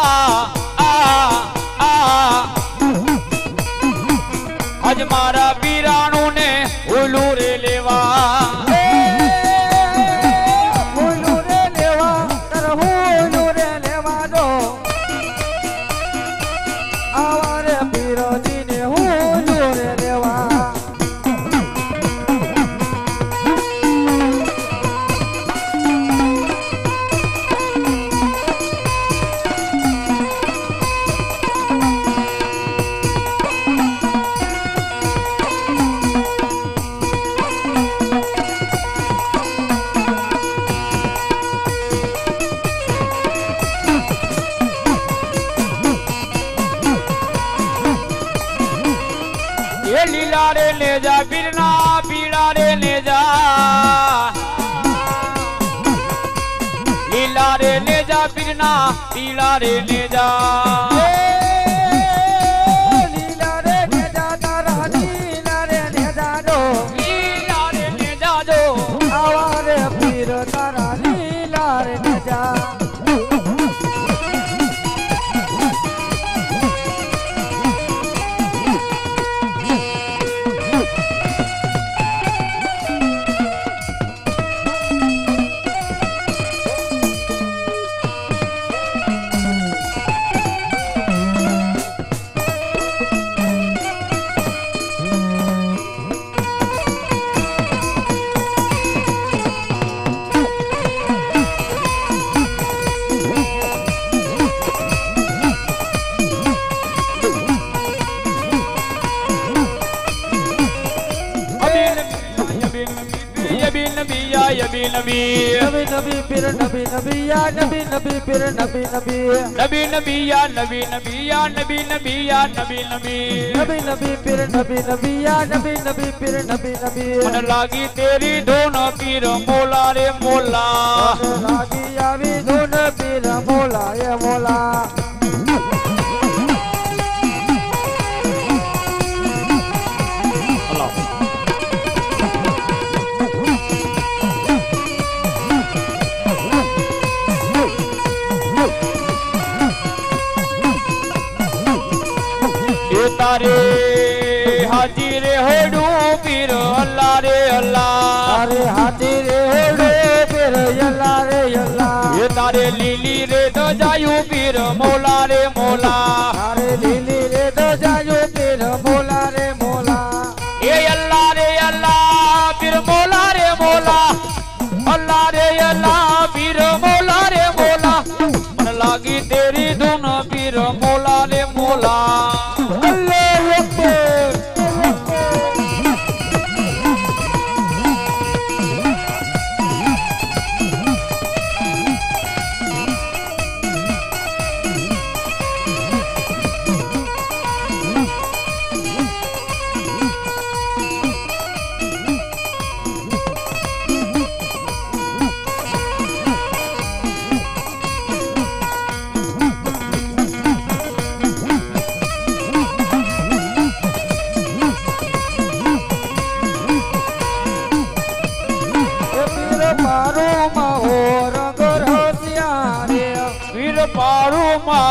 આજ મારા પીરાણું ને હુલુ રે લેવા હુલુ રે લેવા તર હુલુ રે લેવા દો આવા રે પીરોજી ને હુલુ રે લેવા એ લીલા રે લે જા પીરના પીળા રે લે જા લીલા રે લે જા પીરના પીળા રે લે જા લીલા રે નેજા તારા લીલા રે નેજા દો લીલા રે લે જાજો આવા રે પીર તારા લીલા રે નેજા નબી નબી પીર નબી યા નબી પીર નબી નબી નબી યા નબી યા નબી યા નબી પીર નબી યા નબી પીર નબી મને લાગી તેરી ધૂન પીર મોલા રે મોલા લાગી આવી ધૂન પીર મોલા એ મોલા તારે હાજી રે હોડું પીર અલ્લાહ રે અલ્લાહ અરે હાથી રે હોડો પીર યલ્લા રે યલ્લા એ તારે લીલી રે દજાયું પીર મોલા રે મોલા અરે લીલી રે તો જાજો પીર મોલા રે મોલા એ અલ્લાહ રે અલ્લાહ પીર મોલા રે મોલા અલ્લાહ રે અલ્લાહ પીર મોલા રે મોલા મને લાગી તેરી ધૂન પીર મોલા રે મોલા અલ્લાહુ અકબર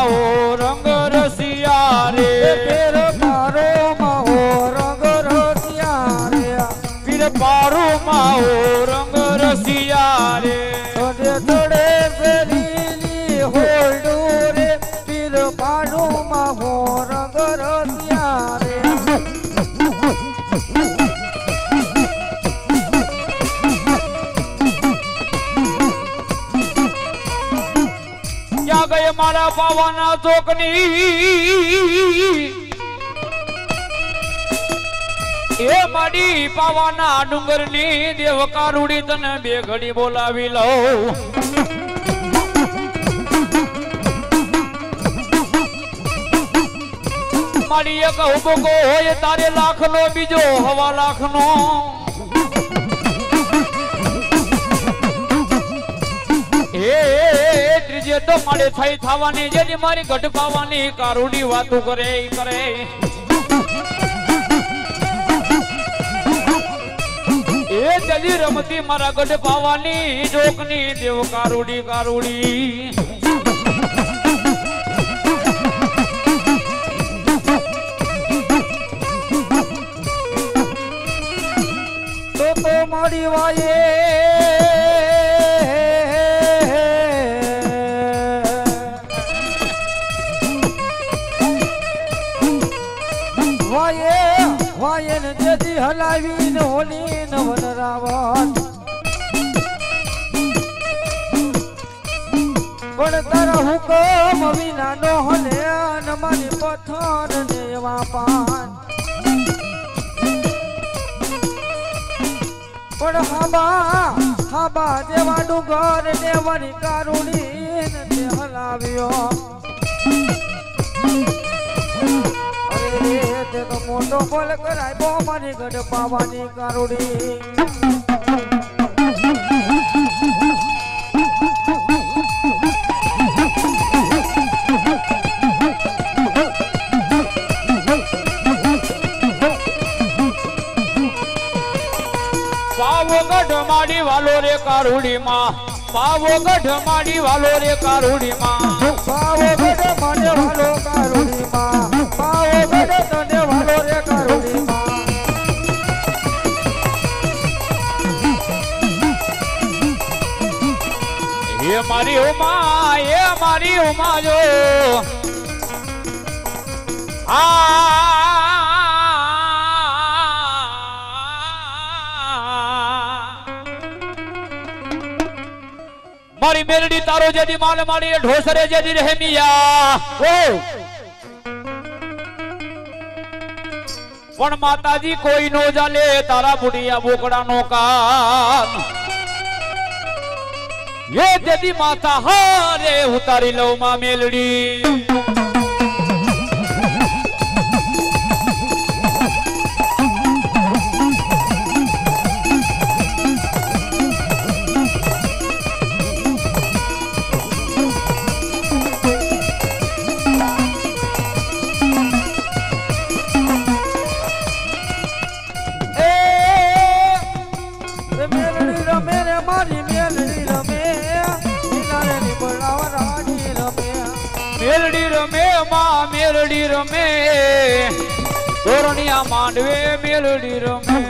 માઓ રંગ રસિયા રે પીર પારો માહો રંગ રસિયા રે પીર પારો માઓ રંગ રસિયા રે તોડે તોડે ફેરીની હોલડું રે પીર પારો માહો રંગ રસિયા રે ક્યાં ગયે મારા પાવાના ચોકની એ માડી પાવાના ડુંગરની દેવકારુડી તને બે ઘડી બોલાવી લઉં મારી એક હુબકો હોય તારે લાખનો બીજો હવા લાખનો એ ત્રીજે તો મારે થઈ થવાની જેની મારી ગઢ પાવાની કારુડી વાતો કરે ઈ કરે એ જલી રમતી મારા ગઢ પાવાની જોકની દેવ કારુડી કારુડી તો મારી વાયે વાયન જેથી હલાવીને હોલી નવન રાવણ પણ તારા હુકમ વિના નો હલે ન મારી પથ્થર ને એવા પાન પણ હાબા જેવા ડુંગર ને વળી કારુણી ને હલાવ્યો તે તો મોટો બોલ કરાય બો મારી ગઢ પાવાની કારુડી પાવો ગઢ માડી વાલો રે કારુડી માં પાવો ગઢ માડી વાલો રે કારુડી માં પાવો ગઢ મને વાલો કારુડી માં પાવો ગઢ તને વાલો રે કારુડી માં એ મારી ઉમા જો મારી મેલડી તારો જેદી માલ મારી ઢોસરે જેદી રહેમિયા પણ માતાજી કોઈ નો જાલે તારા બુઢિયા બોકડા નો કામ એ જેદી માતા હારે ઉતારી લઉં માં મેલડી મેલડી રમે રે મારી મેલડી રમે કિનારે ની બળાવા રાણી રમે મેલડી રમે માં મેલડી રમે ધોરણિયા માંડવે મેલડી રમે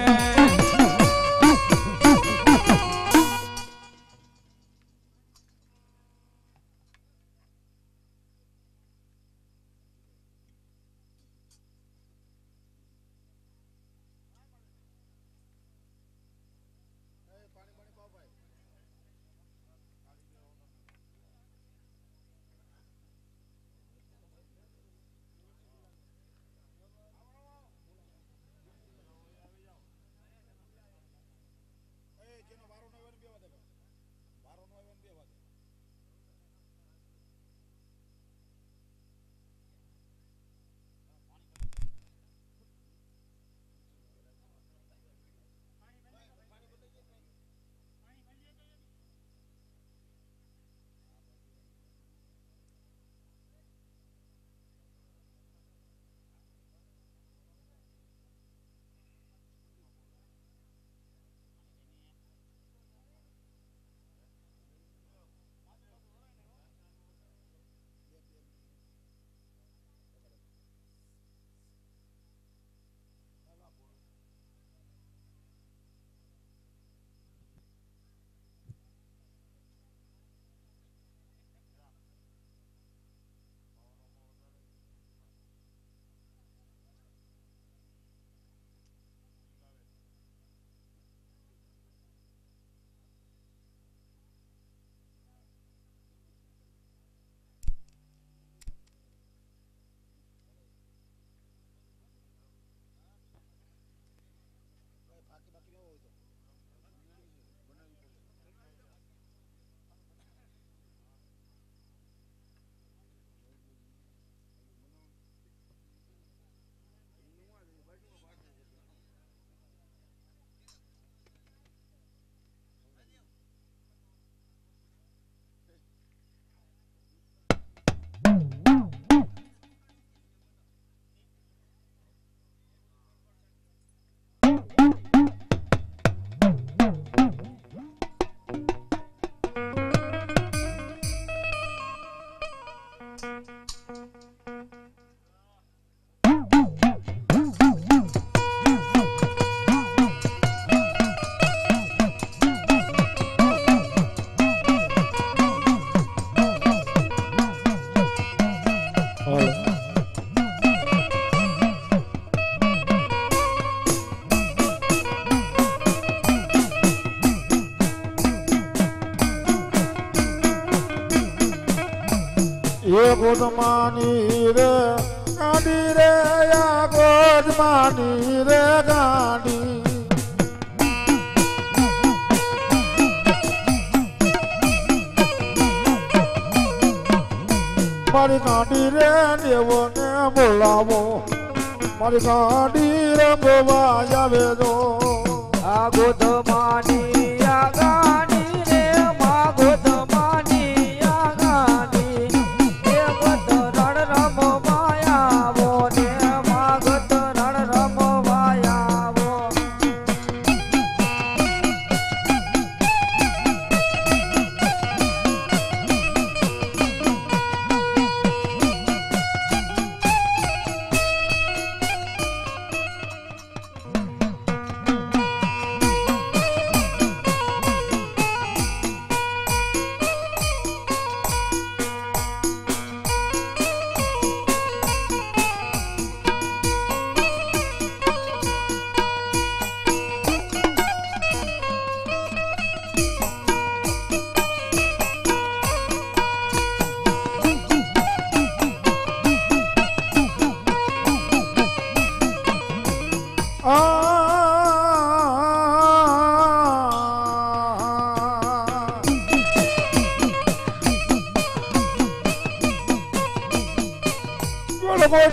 ગોદમાની રે ગાડી રે આ ગોદમાની રે ગાડી મારી ગાડી રે દેવો ને બોલાવો મારી ગાડી રે બોવા આવે તો આ ગોધમાની આ ગાડી રે મા ગોધમાની આ ગાડી એ ગોધરણ રમવા આવો ને મા ગોધરણ રમવા આવો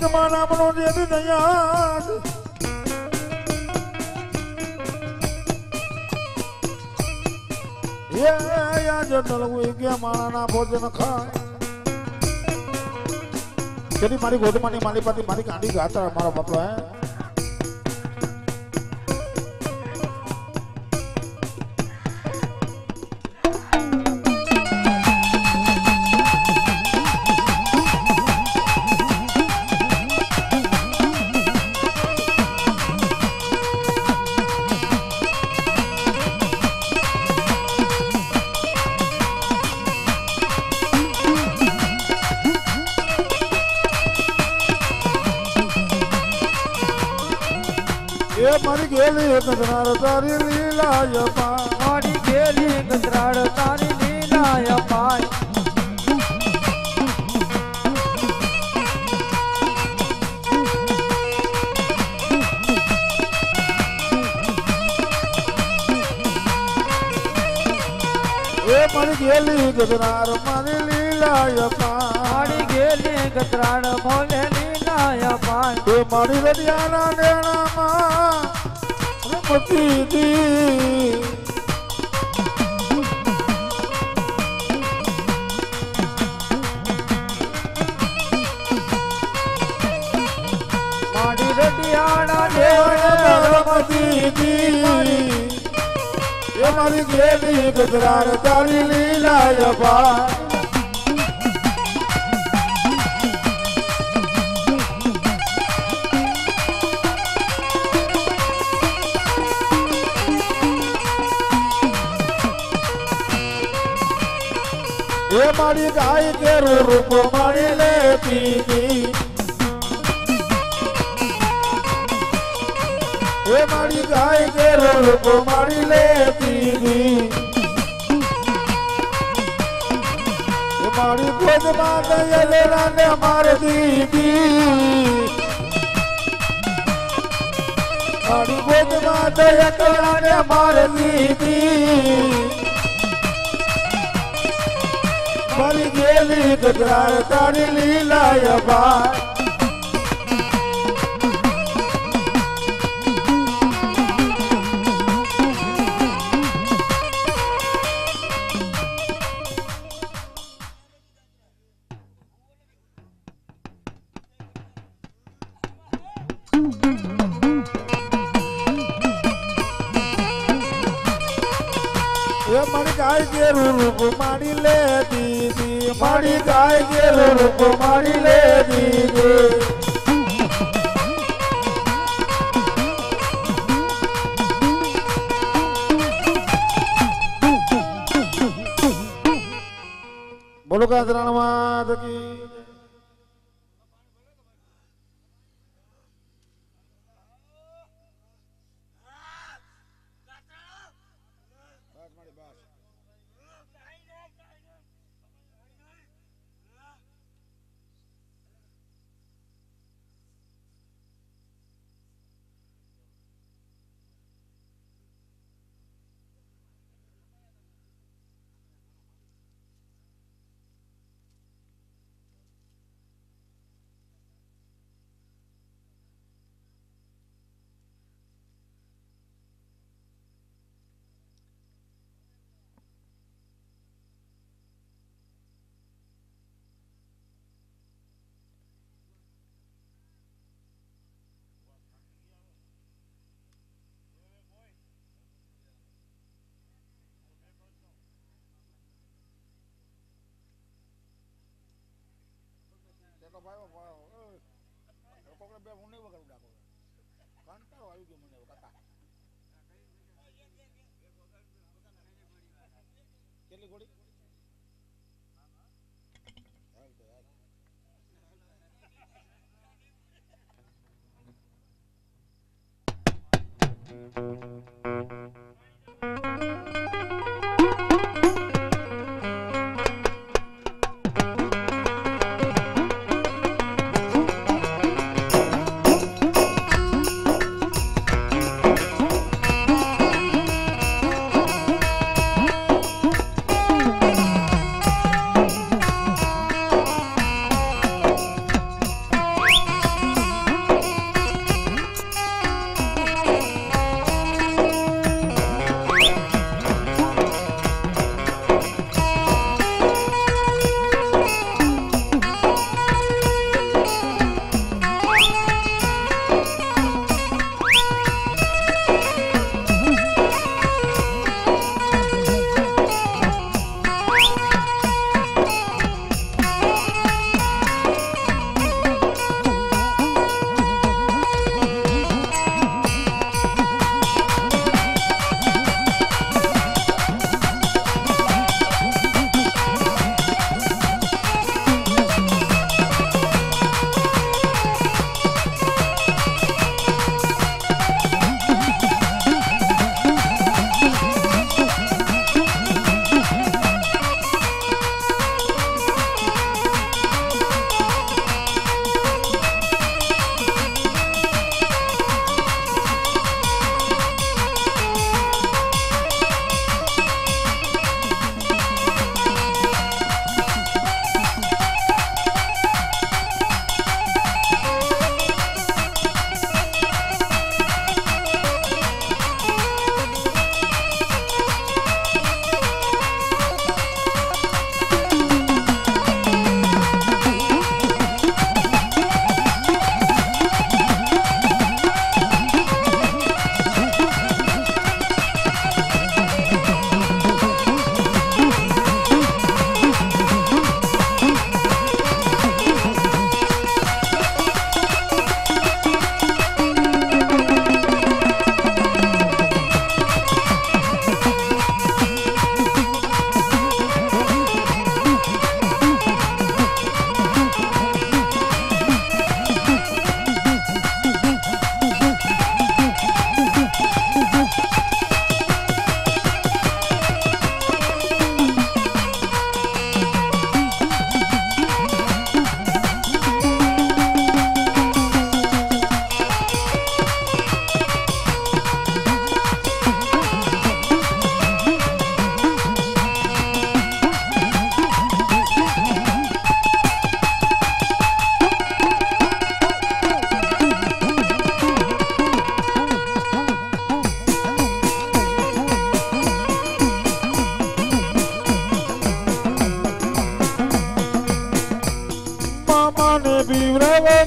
ગોદમાના મનો દેવી દયા યા જનલ હોય ગયા માણા ભોજન ખાય તેની મારી ગોદમાની માલી પાતી મારી ગાંડી ગાતા મારા બાપલો હે એ મારી ગેલી કચરાર તારી લીલા પા મારી ગેલી કચરાડ તારી લીલા પાય એ મારી ગેલી કચરાર મારી લીલા પા મારી ગેલી કચરાડ ભોલે લીલા પાય એ મારી રડિયાના દેણામાં રમતી દી મારી રડિયાણા દેવળમાં રમતી દી એ મારી ગેલી કચરાર તારી લીલા પા એ મારી ગાય કેરું રૂપ મારી લેતી દી એ મારી ગાય કેરું રૂપ મારી લેતી દી એ મારી ગોદમાં દયલેલા ને મારી દીદી મારી ગોદમાં દયલેલા ને મારી દીદી મારી ગેલી કચરાર તારી લીલા બા એ મારી ગાય કેરું રૂપ મારી લે દીદી મારી ગાય કેરું રૂપ મારી લે દીદી બોલો કાતરાણ માત કી કંટાળો આવી ગયો મને કાકા. કેટલી ગોળી? હાલ તો હાલ.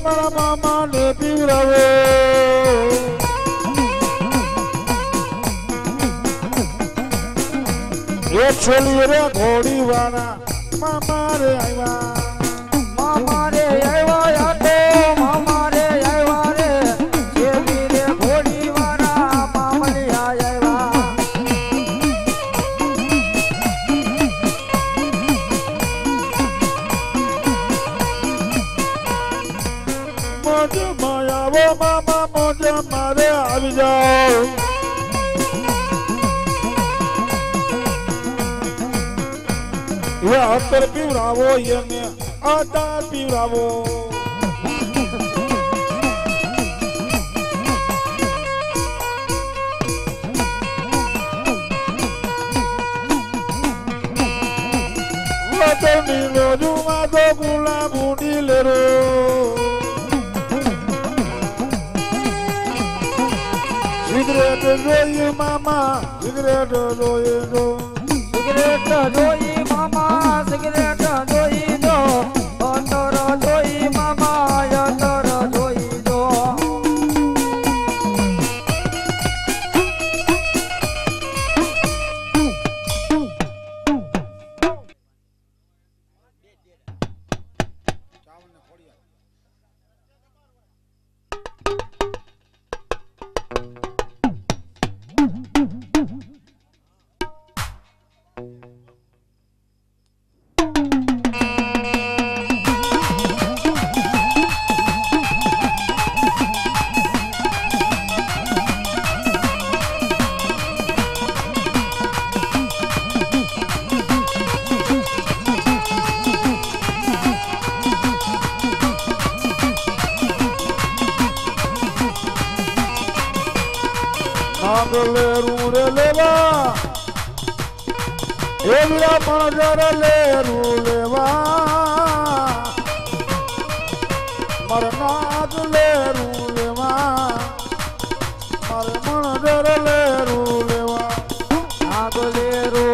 મારા મામાને પીવડાવે એ છોલી રે ઘોડી વાળા મામા રે આવ્યા યાદો મામા રે આવ્યા રે છેલી રે ઘોડી વાળા મામા આવ્યા મોજ માયાવો મામા મોજ મારે આવી જાઓ એ અત્તર પીવડાવો એને આધાર પીવડાવો વાતો નીલો જુવાતો ગુલા બુડી લેરો સિગરેટ જોઈએ મામા સિગરેટ જોઈએ જો સિગરેટ જોઈ મામા સિગરેટ જોઈ જો અંતર જોઈ મામા અંતર જોઈ જો નાગલે રૂરે લેવા એ વીરા પણ જરે લે રૂ લેવા મારે નાગલે રૂ લેવા મારે પણ જરે લે રૂ લેવા નાગલે રૂ